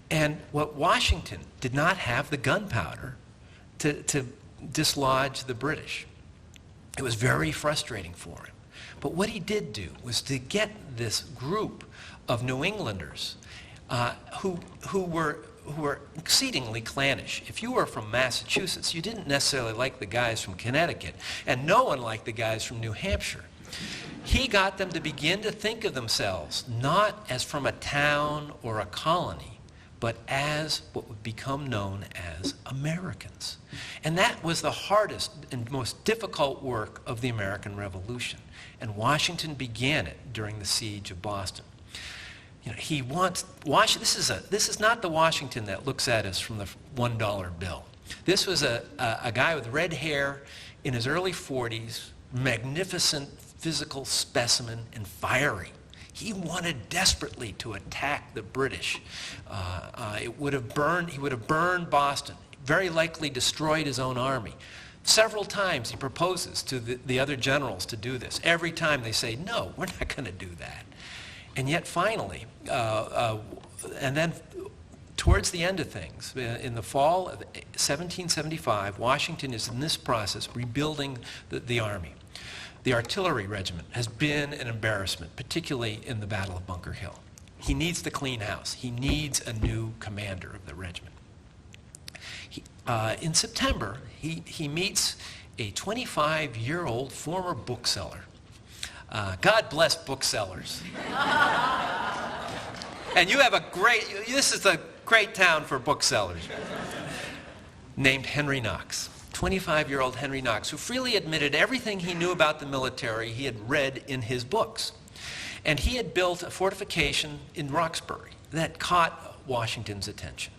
And what Washington did not have the gunpowder to dislodge the British. It was very frustrating for him. But what he did do was to get this group of New Englanders who were exceedingly clannish. If you were from Massachusetts, you didn't necessarily like the guys from Connecticut, and no one liked the guys from New Hampshire. He got them to begin to think of themselves not as from a town or a colony, but as what would become known as Americans. And that was the hardest and most difficult work of the American Revolution. And Washington began it during the siege of Boston. He wants this is not the Washington that looks at us from the $1 bill. This was a guy with red hair in his early 40s, magnificent physical specimen and fiery. He wanted desperately to attack the British. He would have burned Boston, very likely destroyed his own army. Several times he proposes to the other generals to do this. Every time they say, no, we're not going to do that. And yet finally, and then towards the end of things, in the fall of 1775, Washington is in this process rebuilding the army. The artillery regiment has been an embarrassment, particularly in the Battle of Bunker Hill. He needs to clean house. He needs a new commander of the regiment. In September, he meets a 25-year-old former bookseller. God bless booksellers. And this is a great town for booksellers, named Henry Knox. 25-year-old Henry Knox, who freely admitted everything he knew about the military he had read in his books. And he had built a fortification in Roxbury that caught Washington's attention.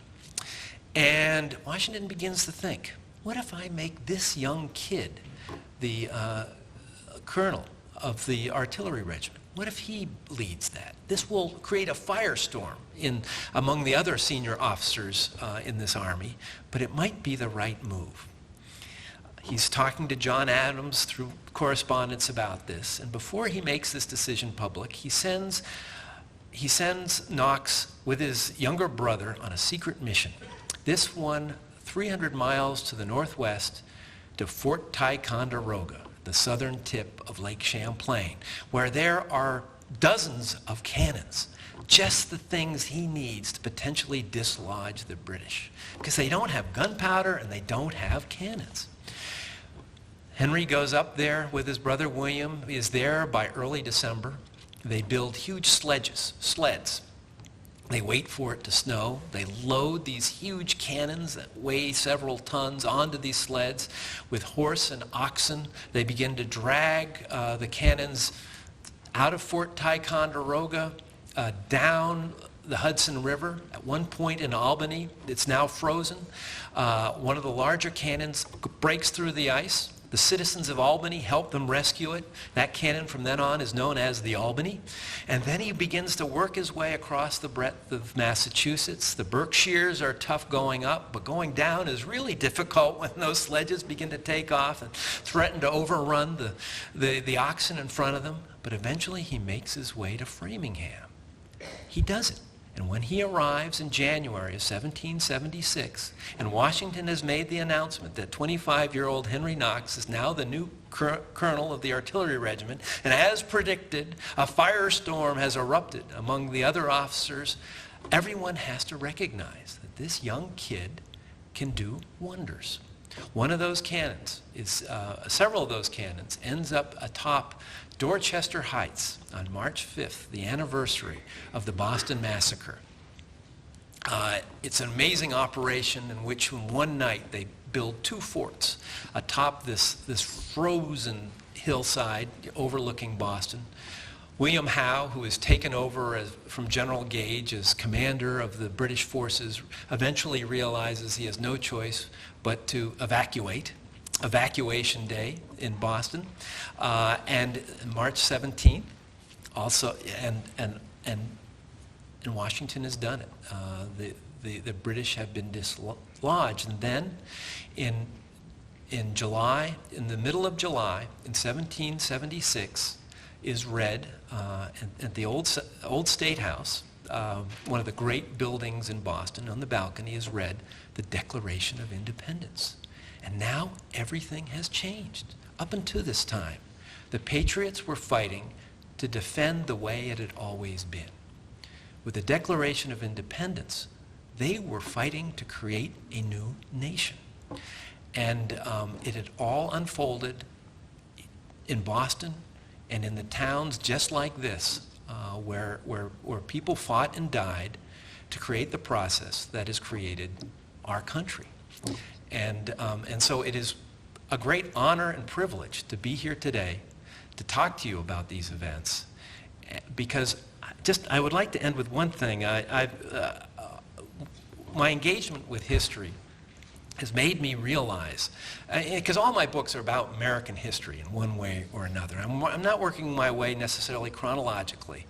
And Washington begins to think, what if I make this young kid the colonel of the artillery regiment? What if he leads that? This will create a firestorm among the other senior officers in this army, but it might be the right move. He's talking to John Adams through correspondence about this, and before he makes this decision public, he sends Knox with his younger brother on a secret mission. This one 300 miles to the northwest to Fort Ticonderoga, the southern tip of Lake Champlain, where there are dozens of cannons, just the things he needs to potentially dislodge the British, because they don't have gunpowder and they don't have cannons. Henry goes up there with his brother William. He is there by early December. They build huge sleds. They wait for it to snow. They load these huge cannons that weigh several tons onto these sleds with horse and oxen. They begin to drag the cannons out of Fort Ticonderoga, down the Hudson River. At one point in Albany, it's now frozen. One of the larger cannons breaks through the ice. The citizens of Albany help them rescue it. That cannon from then on is known as the Albany. And then he begins to work his way across the breadth of Massachusetts. The Berkshires are tough going up, but going down is really difficult when those sledges begin to take off and threaten to overrun the oxen in front of them. But eventually he makes his way to Framingham. He does it. And when he arrives in January of 1776, and Washington has made the announcement that 25-year-old Henry Knox is now the new colonel of the artillery regiment, and as predicted, a firestorm has erupted among the other officers, everyone has to recognize that this young kid can do wonders. One of those cannons several of those cannons ends up atop Dorchester Heights on March 5th, the anniversary of the Boston Massacre. It's an amazing operation in which in one night they build 2 forts atop this frozen hillside overlooking Boston. William Howe, who is taken over from General Gage as commander of the British forces, eventually realizes he has no choice but to evacuate. Evacuation Day in Boston, and March 17th, also, and Washington has done it. The British have been dislodged, and then in July, in the middle of July, in 1776, is read at the old State House, one of the great buildings in Boston. On the balcony is read the Declaration of Independence. And now everything has changed. Up until this time, the Patriots were fighting to defend the way it had always been. With the Declaration of Independence, they were fighting to create a new nation. And it had all unfolded in Boston and in the towns just like this, where people fought and died to create the process that has created our country. And so it is a great honor and privilege to be here today to talk to you about these events, because I would like to end with one thing. My engagement with history has made me realize, because all my books are about American history in one way or another. I'm not working my way necessarily chronologically.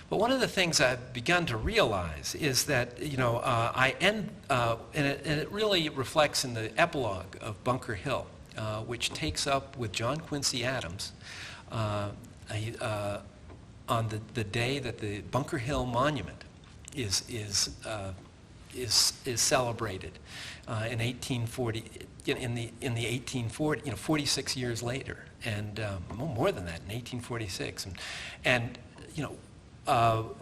But one of the things I've begun to realize is that, I end, and it really reflects in the epilogue of Bunker Hill, which takes up with John Quincy Adams on the day that the Bunker Hill Monument is celebrated in 1840, in the 1840, 46 years later, and more than that, in 1846, and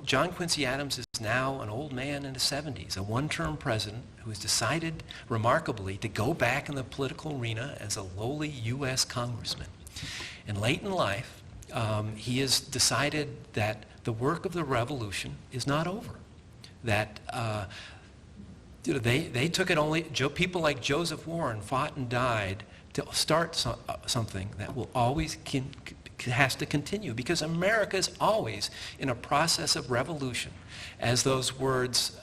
John Quincy Adams is now an old man in his 70s, a one-term president who has decided, remarkably, to go back in the political arena as a lowly U.S. congressman. And late in life, he has decided that the work of the revolution is not over. That they took it only, people like Joseph Warren fought and died to start something that will always has to continue, because America is always in a process of revolution, as those words,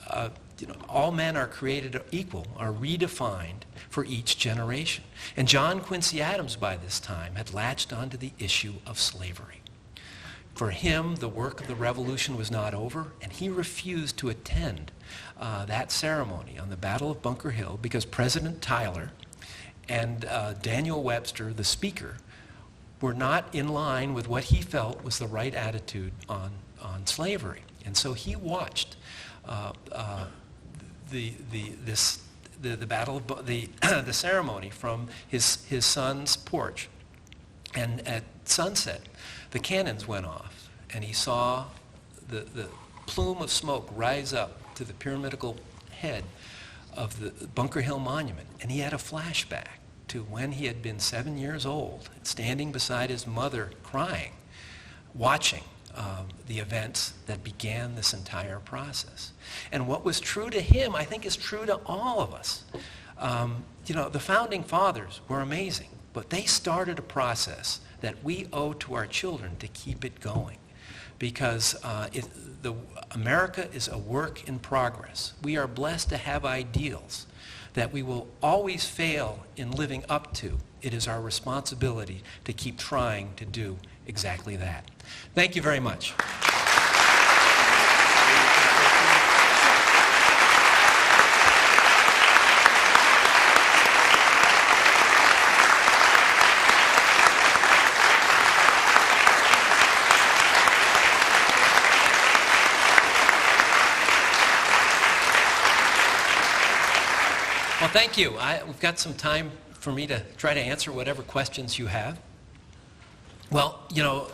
all men are created equal, are redefined for each generation. And John Quincy Adams, by this time, had latched onto the issue of slavery. For him, the work of the revolution was not over, and he refused to attend that ceremony on the Battle of Bunker Hill because President Tyler and Daniel Webster, the speaker, were not in line with what he felt was the right attitude on slavery. And so he watched the battle of the ceremony from his son's porch. And at sunset, the cannons went off, and he saw the plume of smoke rise up to the pyramidal head of the Bunker Hill Monument, and he had a flashback to when he had been 7 years old, standing beside his mother crying, watching the events that began this entire process. And what was true to him, I think, is true to all of us. The founding fathers were amazing, but they started a process that we owe to our children to keep it going, because America is a work in progress. We are blessed to have ideals that we will always fail in living up to. It is our responsibility to keep trying to do exactly that. Thank you very much. thank you. We've got some time for me to try to answer whatever questions you have. Well,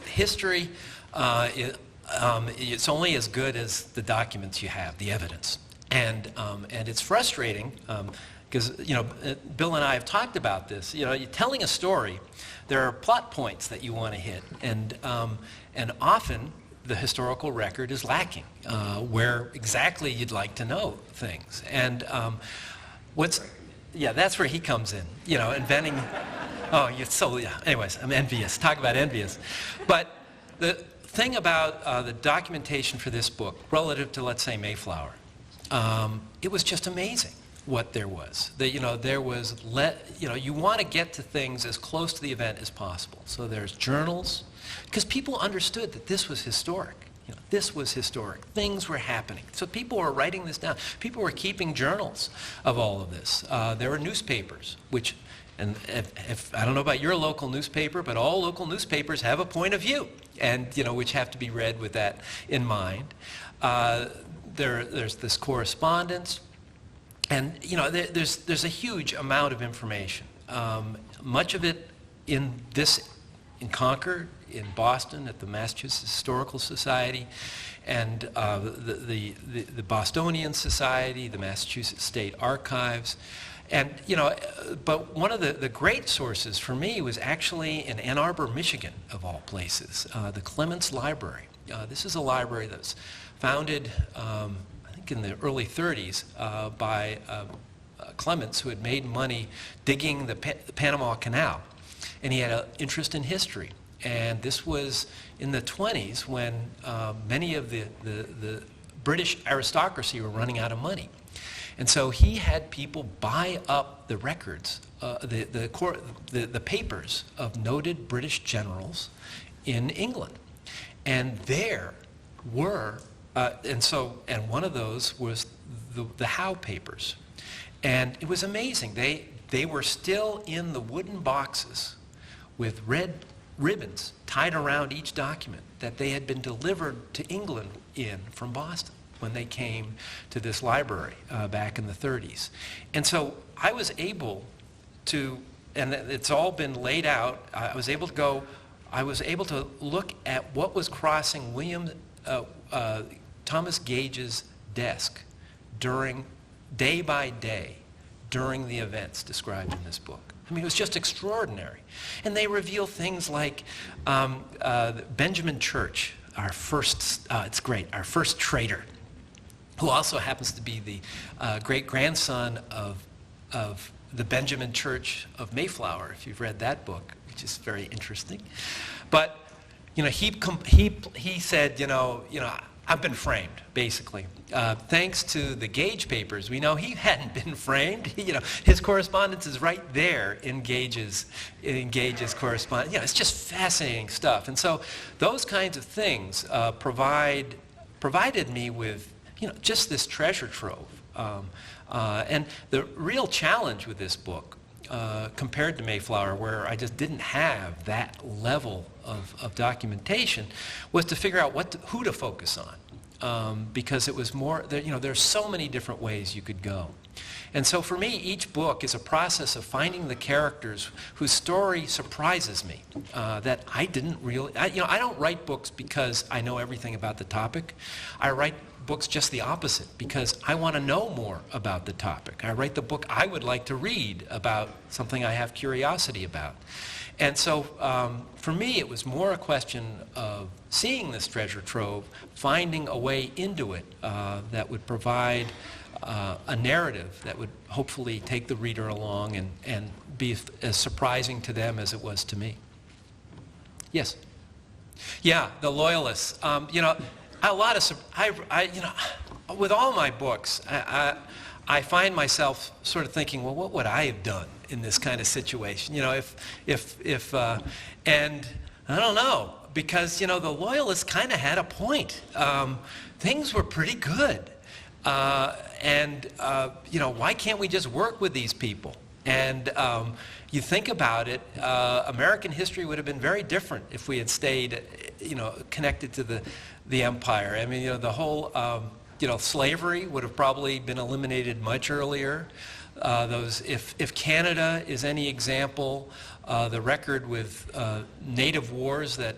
history, it's only as good as the documents you have, the evidence. And it's frustrating because, Bill and I have talked about this. You're telling a story, there are plot points that you want to hit. And often the historical record is lacking where exactly you'd like to know things. And that's where he comes in, inventing. Anyways, I'm envious. Talk about envious. But the thing about the documentation for this book, relative to, let's say, Mayflower, it was just amazing what there was. There was, you want to get to things as close to the event as possible. So there's journals, because people understood that this was historic. This was historic. Things were happening. So people were writing this down. People were keeping journals of all of this. There were newspapers, which, and if I don't know about your local newspaper, but all local newspapers have a point of view, and which have to be read with that in mind. There's this correspondence, and there's a huge amount of information. Much of it in Concord, in Boston, at the Massachusetts Historical Society, and the Bostonian Society, the Massachusetts State Archives. And, but one of the great sources for me was actually in Ann Arbor, Michigan, of all places, the Clements Library. This is a library that was founded, I think in the early 30s, by Clements, who had made money digging the Panama Canal. And he had an interest in history. And this was in the 20s when many of the British aristocracy were running out of money. And so he had people buy up the records, the papers of noted British generals in England. And there were, and one of those was the Howe papers. And it was amazing. They were still in the wooden boxes with red ribbons tied around each document that they had been delivered to England from Boston when they came to this library back in the 30s. And so I was able to, and it's all been laid out, I was able to look at what was crossing Thomas Gages' desk day by day during the events described in this book. I mean, it was just extraordinary. And they reveal things like Benjamin Church, our first trader, who also happens to be the great-grandson of the Benjamin Church of Mayflower, if you've read that book, which is very interesting. But, he said, I've been framed, basically. Thanks to the Gage papers, we know he hadn't been framed. His correspondence is right there in Gage's correspondence. It's just fascinating stuff. And so those kinds of things provided me with, just this treasure trove. And the real challenge with this book, compared to Mayflower, where I just didn't have that level of documentation, was to figure out who to focus on. Because it was more, there's so many different ways you could go. And so for me, each book is a process of finding the characters whose story surprises me, that I didn't really, I don't write books because I know everything about the topic. I write books just the opposite, because I want to know more about the topic. I write the book I would like to read about something I have curiosity about. And so for me, it was more a question of seeing this treasure trove, finding a way into it that would provide a narrative that would hopefully take the reader along and be as surprising to them as it was to me. Yes? Yeah, the Loyalists. With all my books, I find myself sort of thinking, well, what would I have done in this kind of situation? And I don't know, because, the Loyalists kind of had a point. Things were pretty good. Why can't we just work with these people? And you think about it, American history would have been very different if we had stayed, connected to the empire. I mean, the whole, slavery would have probably been eliminated much earlier. those. If Canada is any example, the record with native wars that,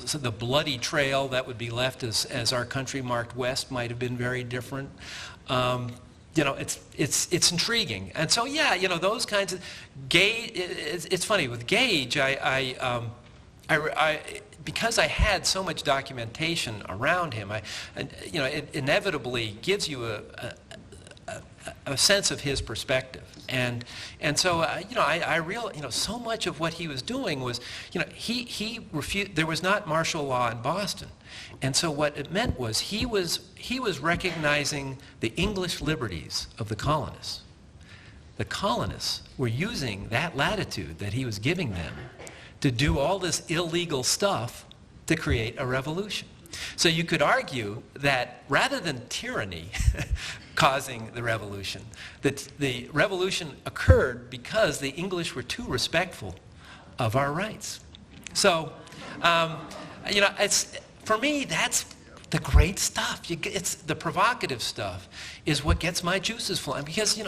so the bloody trail that would be left as our country marked west might have been very different. It's intriguing. And so, those kinds of Gage. It's funny with Gage. Because I had so much documentation around him, it inevitably gives you a sense of his perspective. And so, I realized, so much of what he was doing was, he refused, there was not martial law in Boston. And so what it meant was he was recognizing the English liberties of the colonists. The colonists were using that latitude that he was giving them to do all this illegal stuff to create a revolution. So you could argue that rather than tyranny causing the revolution, that the revolution occurred because the English were too respectful of our rights. So, it's, for me, that's the great stuff. It's the provocative stuff is what gets my juices flowing, because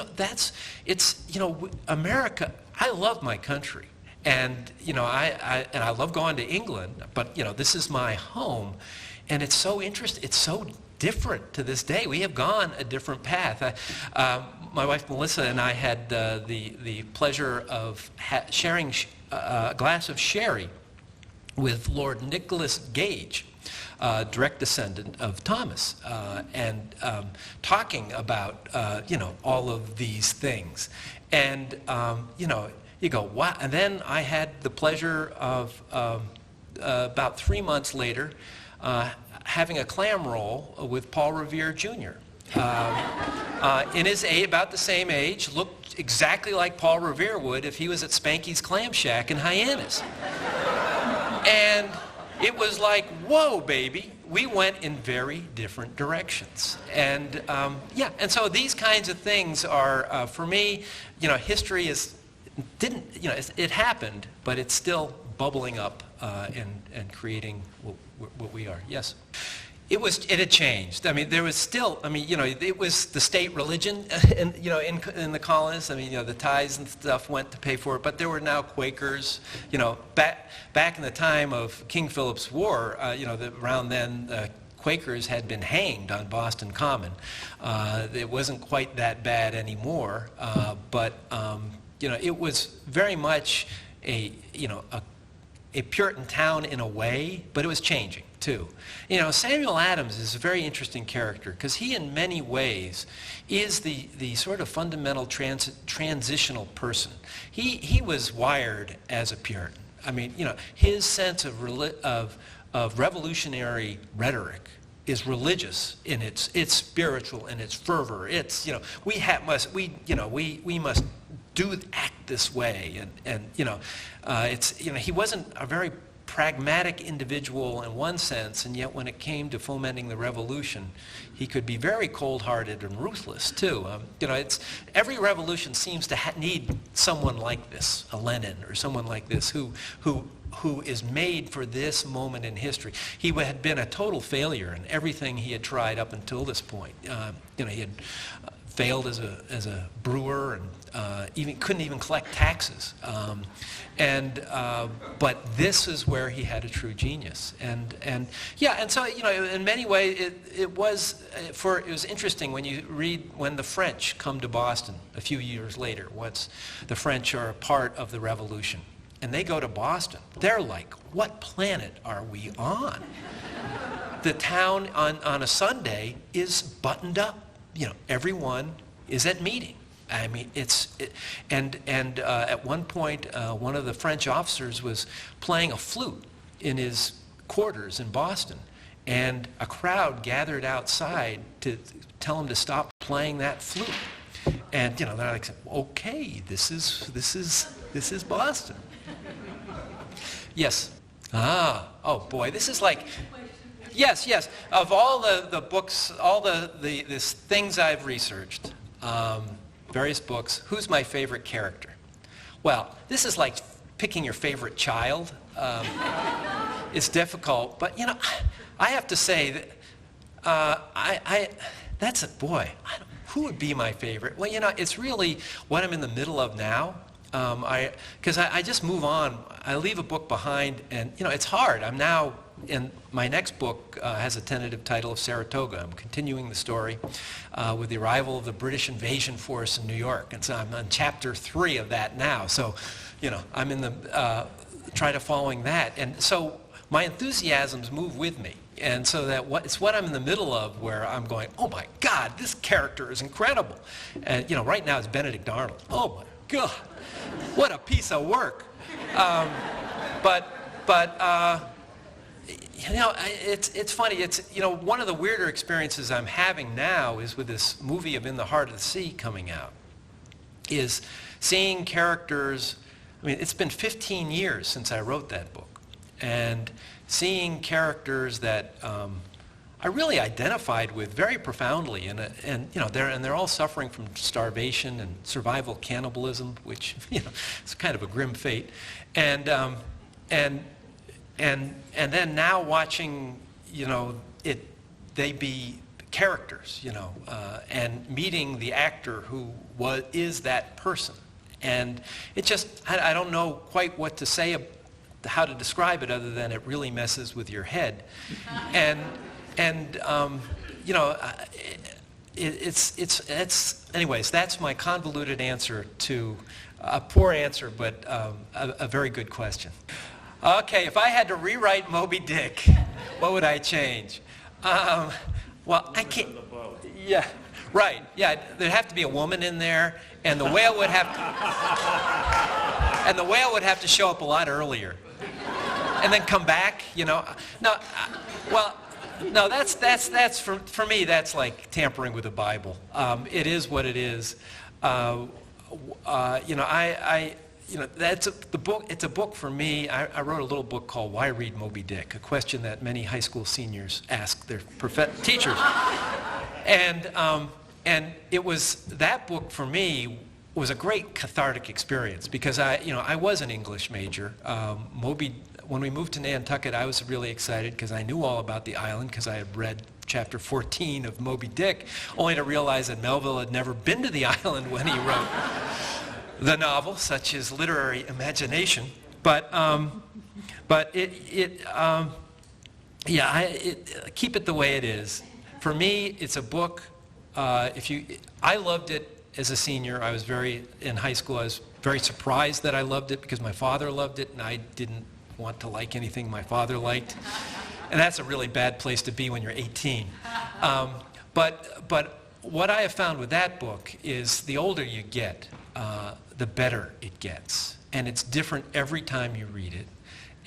America. I love my country, and I love going to England, but this is my home, and it's so interesting. It's so different to this day. We have gone a different path. My wife Melissa and I had the pleasure of sharing a glass of sherry with Lord Nicholas Gage, direct descendant of Thomas, and talking about all of these things, and you go, wow. And then I had the pleasure of about 3 months later having a clam roll with Paul Revere Jr. In his about the same age, looked exactly like Paul Revere would if he was at Spanky's Clam Shack in Hyannis. And it was like, whoa, baby. We went in very different directions. And and so these kinds of things are, for me, history it happened, but it's still bubbling up and creating what we are. Yes. It had changed. I mean, there was still, it was the state religion, in the colonies. The tithes and stuff went to pay for it, but there were now Quakers. Back in the time of King Philip's War, around then, Quakers had been hanged on Boston Common. It wasn't quite that bad anymore, but it was very much a Puritan town in a way, but it was changing too. Samuel Adams is a very interesting character because he, in many ways, is the sort of fundamental transitional person. He was wired as a Puritan. His sense of revolutionary rhetoric is religious in its spiritual in its fervor. It's we must act this way, and it's he wasn't a very pragmatic individual in one sense, and yet when it came to fomenting the revolution, he could be very cold-hearted and ruthless too. It's every revolution seems to need someone like this, a Lenin or someone like this who is made for this moment in history. He had been a total failure in everything he had tried up until this point. He had failed as a brewer and couldn't even collect taxes. But this is where he had a true genius. And so in many ways it was interesting when you read when the French come to Boston a few years later, once the French are a part of the revolution. And they go to Boston. They're like, what planet are we on? The town on a Sunday is buttoned up. Everyone is at meeting. At one point, one of the French officers was playing a flute in his quarters in Boston, and a crowd gathered outside to tell him to stop playing that flute. And they're like, okay, this is Boston. Yes. Oh boy, this is like. Yes. Of all the books, all the things I've researched, various books, who's my favorite character? Well, this is like picking your favorite child. It's difficult, but I have to say that that's a boy. who would be my favorite? Well, it's really what I'm in the middle of now. Because I just move on. I leave a book behind, and it's hard. I'm now in my next book has a tentative title of Saratoga. I'm continuing the story with the arrival of the British invasion force in New York, and so I'm on chapter 3 of that now. So, I'm in the try to following that, and so my enthusiasms move with me. And so it's what I'm in the middle of where I'm going, oh my God, this character is incredible. And right now it's Benedict Arnold. Oh my God, what a piece of work. It's funny. It's one of the weirder experiences I'm having now is with this movie of In the Heart of the Sea coming out, is seeing characters. I mean, it's been 15 years since I wrote that book, and seeing characters that I really identified with very profoundly, and they're all suffering from starvation and survival cannibalism, which it's kind of a grim fate, and then now watching they be characters, and meeting the actor who is that person, and it just I don't know quite what to say how to describe it other than it really messes with your head, anyways, that's my convoluted answer to a poor answer, but a very good question. Okay, if I had to rewrite Moby Dick, what would I change? Well, I can't. Yeah, right. Yeah, there'd have to be a woman in there, and the whale would have to show up a lot earlier, and then come back. No, that's for me. That's like tampering with the Bible. It is what it is. That's the book. It's a book for me. I wrote a little book called "Why Read Moby Dick?" A question that many high school seniors ask their teachers, and it was that book for me was a great cathartic experience because I was an English major. When we moved to Nantucket, I was really excited because I knew all about the island because I had read chapter 14 of Moby Dick, only to realize that Melville had never been to the island when he wrote the novel, such as literary imagination. But keep it the way it is. For me, it's a book. I loved it as a senior. In high school. I was very surprised that I loved it because my father loved it, and I didn't want to like anything my father liked. And that's a really bad place to be when you're 18. But what I have found with that book is the older you get, the better it gets. And it's different every time you read it.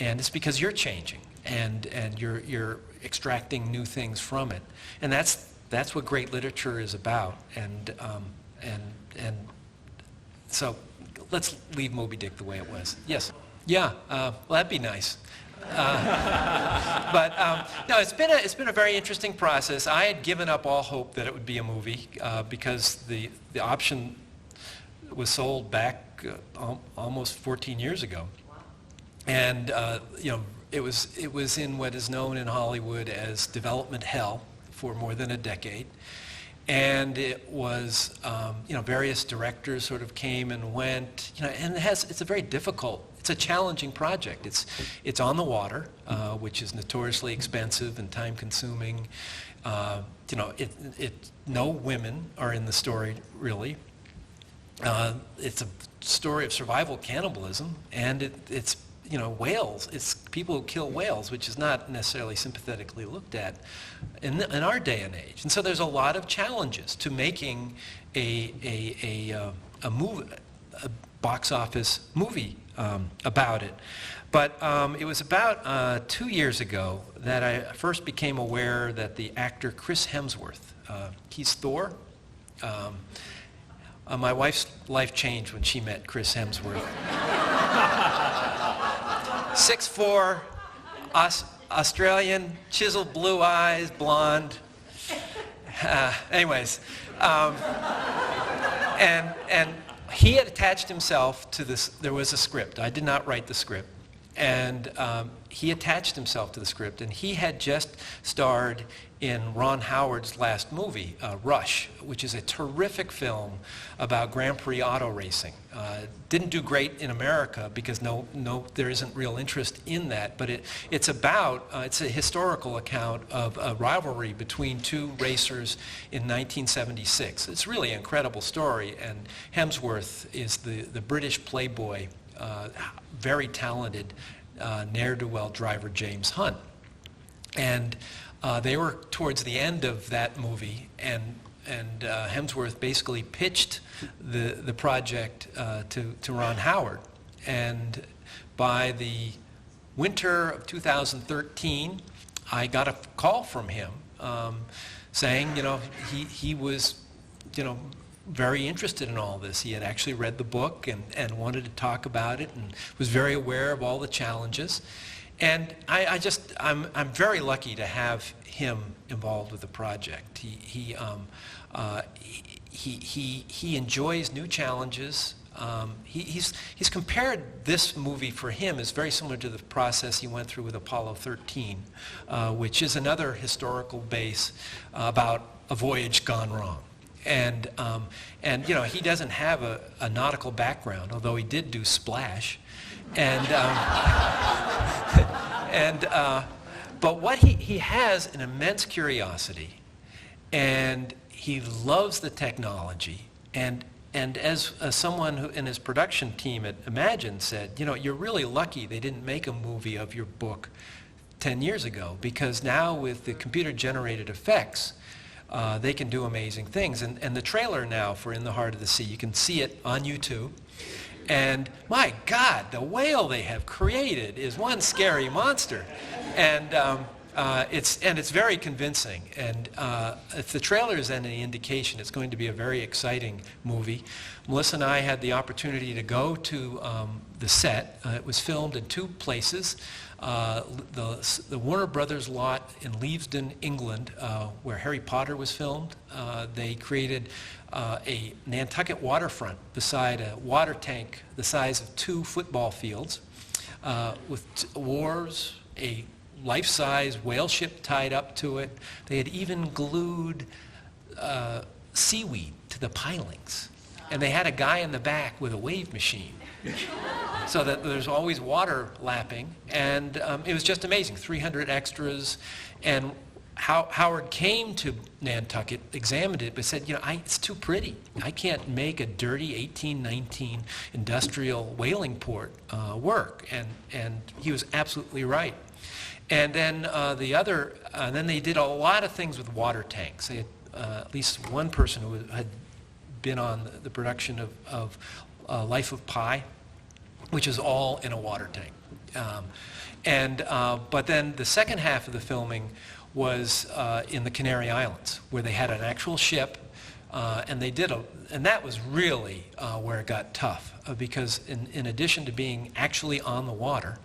And it's because you're changing and you're extracting new things from it. And that's what great literature is about. And so let's leave Moby Dick the way it was. Yes. Yeah, well, that'd be nice. No, it's been a very interesting process. I had given up all hope that it would be a movie because the option was sold back almost 14 years ago, and it was in what is known in Hollywood as development hell for more than a decade. And it was, various directors sort of came and went, and it's a very difficult, it's a challenging project. It's on the water, which is notoriously expensive and time-consuming. No women are in the story, really. It's a story of survival cannibalism, and it's whales. It's people who kill whales, which is not necessarily sympathetically looked at in our day and age. And so there's a lot of challenges to making a box office movie about it. But it was about 2 years ago that I first became aware that the actor Chris Hemsworth, he's Thor. My wife's life changed when she met Chris Hemsworth. 6'4", Australian, chiseled blue eyes, blonde. Anyways, and he had attached himself to this. There was a script. I did not write the script, And he attached himself to the script, and he had just starred in Ron Howard's last movie, Rush, which is a terrific film about Grand Prix auto racing. Didn't do great in America because there isn't real interest in that, but it's a historical account of a rivalry between two racers in 1976. It's really an incredible story, and Hemsworth is the British playboy, very talented ne'er-do-well driver James Hunt. And they were towards the end of that movie, and Hemsworth basically pitched the project to Ron Howard. And by the winter of 2013, I got a call from him saying, he was, very interested in all this. He had actually read the book and wanted to talk about it, and was very aware of all the challenges. And I'm very lucky to have him involved with the project. He enjoys new challenges. He's compared this movie for him is very similar to the process he went through with Apollo 13, which is another historical base about a voyage gone wrong. And he doesn't have a nautical background, although he did do Splash. But what he has an immense curiosity, and he loves the technology. And as someone who in his production team at Imagine said, you're really lucky they didn't make a movie of your book 10 years ago, because now with the computer-generated effects, they can do amazing things. And the trailer now for In the Heart of the Sea, you can see it on YouTube. And my God, the whale they have created is one scary monster. And it's very convincing. And if the trailer is any indication, it's going to be a very exciting movie. Melissa and I had the opportunity to go to the set. It was filmed in two places. The Warner Brothers lot in Leavesden, England, where Harry Potter was filmed. They created a Nantucket waterfront beside a water tank the size of 2 football fields, with wharves, a life-size whale ship tied up to it. They had even glued seaweed to the pilings. And they had a guy in the back with a wave machine, so that there's always water lapping. And it was just amazing, 300 extras. And Howard came to Nantucket, examined it, but said, it's too pretty. I can't make a dirty 1819 industrial whaling port work. And he was absolutely right. And then then they did a lot of things with water tanks. They had at least one person who had been on the production of Life of Pi, which is all in a water tank. But then the second half of the filming was in the Canary Islands, where they had an actual ship, and that was really where it got tough, because in addition to being actually on the water,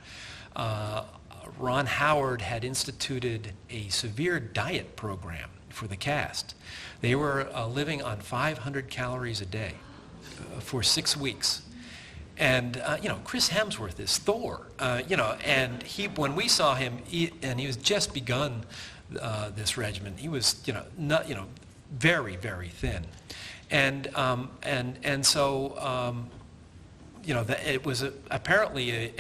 Ron Howard had instituted a severe diet program for the cast. They were living on 500 calories a day for 6 weeks. And, Chris Hemsworth is Thor, and when we saw him, he was just begun this regimen. He was, very, very thin. So it was apparently,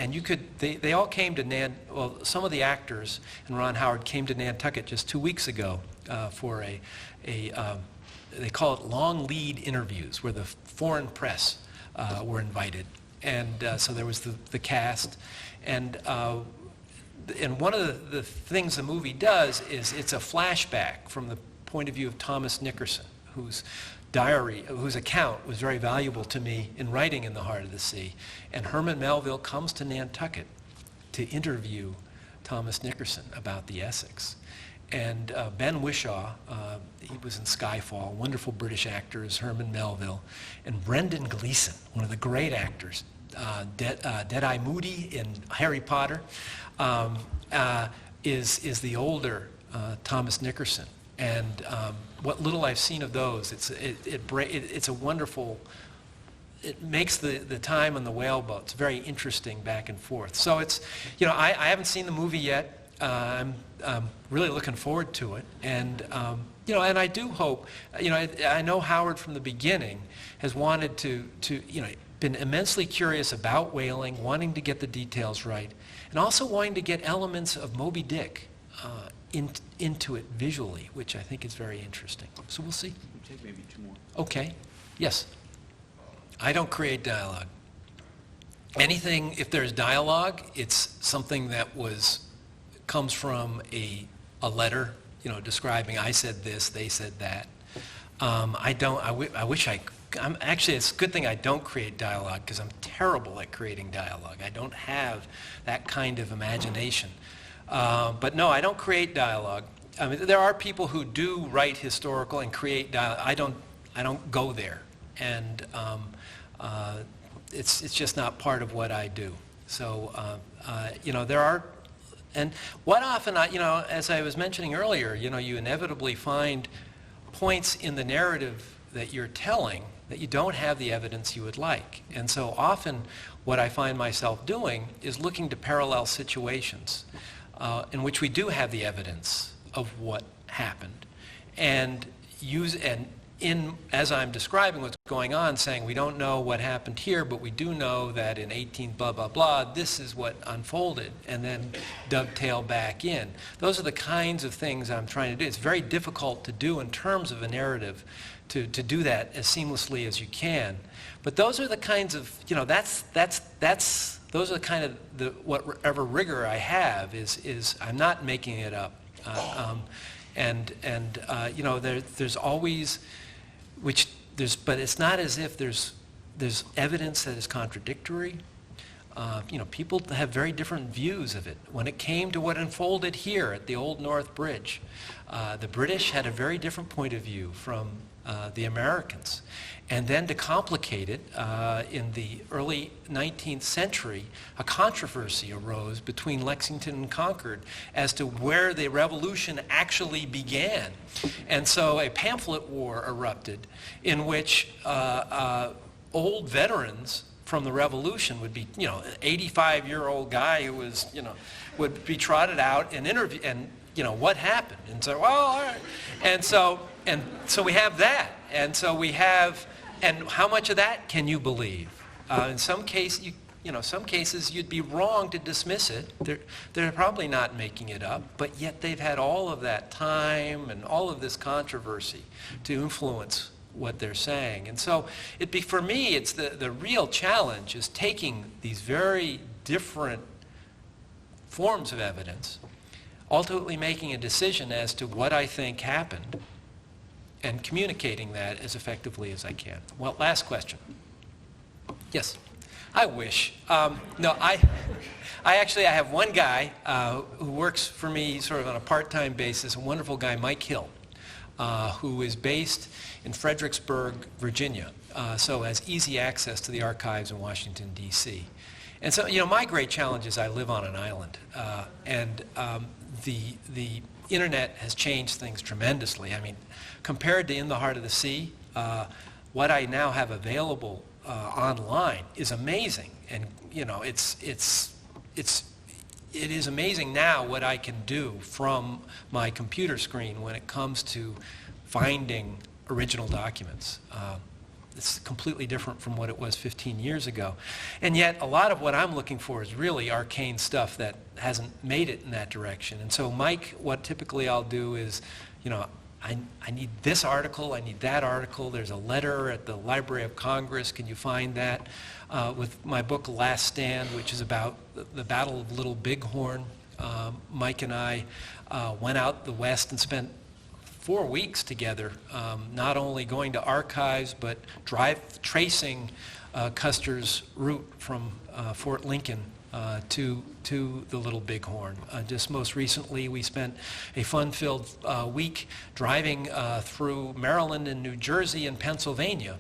they all came to some of the actors and Ron Howard came to Nantucket just 2 weeks ago for they call it long lead interviews, where the foreign press were invited. And so there was the cast. And one of the things the movie does is it's a flashback from the point of view of Thomas Nickerson, whose account was very valuable to me in writing In the Heart of the Sea. And Herman Melville comes to Nantucket to interview Thomas Nickerson about the Essex. And Ben Whishaw, he was in Skyfall, wonderful British actors, Herman Melville, and Brendan Gleeson, one of the great actors, Deadeye Moody in Harry Potter, is the older Thomas Nickerson. And what little I've seen of those, it's a wonderful it makes the time on the whaleboats very interesting back and forth. So it's, I haven't seen the movie yet. I'm really looking forward to it. And, and I do hope, I know Howard from the beginning has wanted to been immensely curious about whaling, wanting to get the details right, and also wanting to get elements of Moby Dick into it visually, which I think is very interesting. So we'll see. We'll take maybe two more. Okay. Yes. I don't create dialogue. Anything, if there's dialogue, it's something that comes from a letter, describing I said this, they said that. Actually, it's a good thing I don't create dialogue because I'm terrible at creating dialogue. I don't have that kind of imagination. But no, I don't create dialogue. I mean, there are people who do write historical and create dialogue. I don't go there. And it's just not part of what I do. So, there are, and what often, as I was mentioning earlier, you inevitably find points in the narrative that you're telling that you don't have the evidence you would like. And so often what I find myself doing is looking to parallel situations in which we do have the evidence of what happened, and as I'm describing what's going on, saying we don't know what happened here, but we do know that in 18 blah, blah, blah, this is what unfolded, and then dovetail back in. Those are the kinds of things I'm trying to do. It's very difficult to do in terms of a narrative, to do that as seamlessly as you can. But those are the kinds of, those are the kind of, whatever rigor I have is I'm not making it up. There's always, but it's not as if there's evidence that is contradictory. People have very different views of it. When it came to what unfolded here at the Old North Bridge, the British had a very different point of view from the Americans. And then to complicate it, in the early 19th century, a controversy arose between Lexington and Concord as to where the revolution actually began. And so a pamphlet war erupted in which old veterans from the revolution would be, an 85-year-old guy who was, would be trotted out and interview, and, what happened? And so, well, all right. And so we have that. And so we have, and how much of that can you believe? In some cases, some cases you'd be wrong to dismiss it. They're probably not making it up, but yet they've had all of that time and all of this controversy to influence what they're saying. And so for me, it's the real challenge is taking these very different forms of evidence, ultimately making a decision as to what I think happened, and communicating that as effectively as I can. Well, last question. Yes. I wish. No, I have one guy who works for me sort of on a part-time basis, a wonderful guy, Mike Hill, who is based in Fredericksburg, Virginia, so has easy access to the archives in Washington, D.C. And so, my great challenge is I live on an island, and the internet has changed things tremendously. I mean, compared to in the heart of the sea, what I now have available online is amazing, and it is amazing now what I can do from my computer screen when it comes to finding original documents. It's completely different from what it was 15 years ago. And yet, a lot of what I'm looking for is really arcane stuff that hasn't made it in that direction. And so, Mike, what typically I'll do is, I need this article, I need that article, there's a letter at the Library of Congress, can you find that? With my book, Last Stand, which is about the Battle of Little Bighorn, Mike and I went out the West and spent 4 weeks together, not only going to archives, but tracing Custer's route from Fort Lincoln to the Little Bighorn. Just most recently, we spent a fun-filled week driving through Maryland and New Jersey and Pennsylvania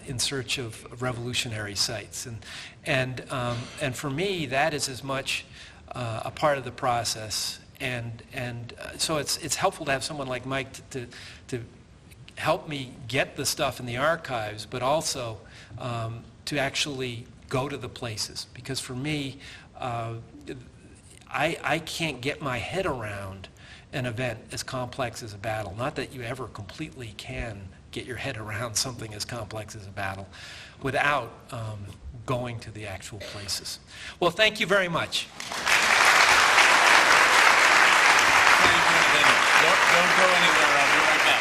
in search of revolutionary sites. And for me, that is as much a part of the process. And so it's helpful to have someone like Mike to help me get the stuff in the archives, but also to actually go to the places. Because for me, I can't get my head around an event as complex as a battle. Not that you ever completely can get your head around something as complex as a battle without going to the actual places. Well, thank you very much. Thank you, Nathaniel. Don't go anywhere. I'll be right back.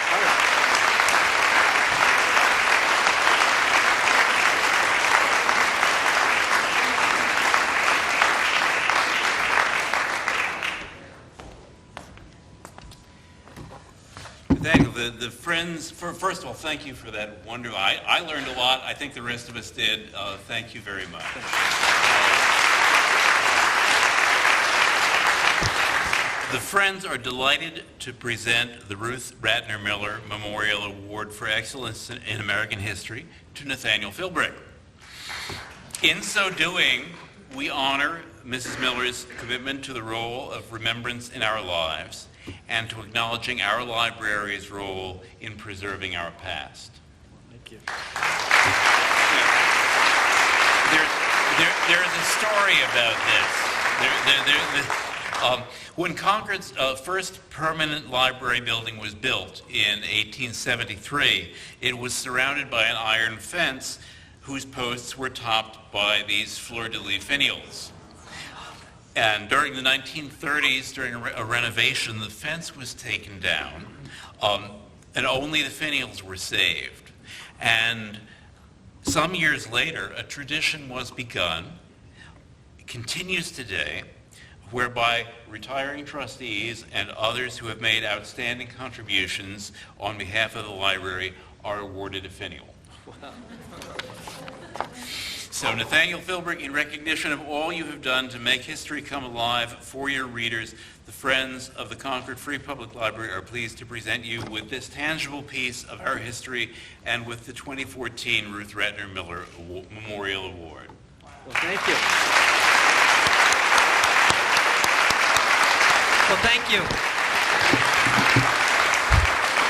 Nathaniel, the Friends, first of all, thank you for that wonderful, I learned a lot. I think the rest of us did. Thank you very much. The Friends are delighted to present the Ruth Ratner Miller Memorial Award for Excellence in American History to Nathaniel Philbrick. In so doing, we honor Mrs. Miller's commitment to the role of remembrance in our lives and to acknowledging our library's role in preserving our past. Thank you. There is a story about this. When Concord's first permanent library building was built in 1873, it was surrounded by an iron fence whose posts were topped by these fleur-de-lis finials. And during the 1930s, during a renovation, the fence was taken down, and only the finials were saved. And some years later, a tradition was begun, continues today, whereby retiring trustees and others who have made outstanding contributions on behalf of the library are awarded a finial. Wow. So Nathaniel Philbrick, in recognition of all you have done to make history come alive for your readers, the Friends of the Concord Free Public Library are pleased to present you with this tangible piece of our history and with the 2014 Ruth Ratner Miller Memorial Award. Well, thank you. Well, thank you.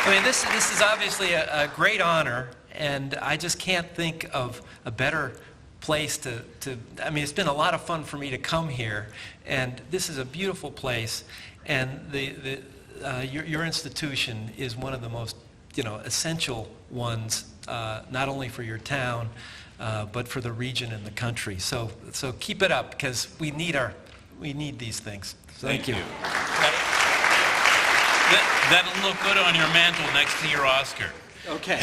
I mean, this is obviously a great honor, and I just can't think of a better place to I mean, it's been a lot of fun for me to come here, and this is a beautiful place, and your institution is one of the most, essential ones, not only for your town, but for the region and the country. So keep it up, because we need these things. Thank you. That'll look good on your mantle next to your Oscar. Okay.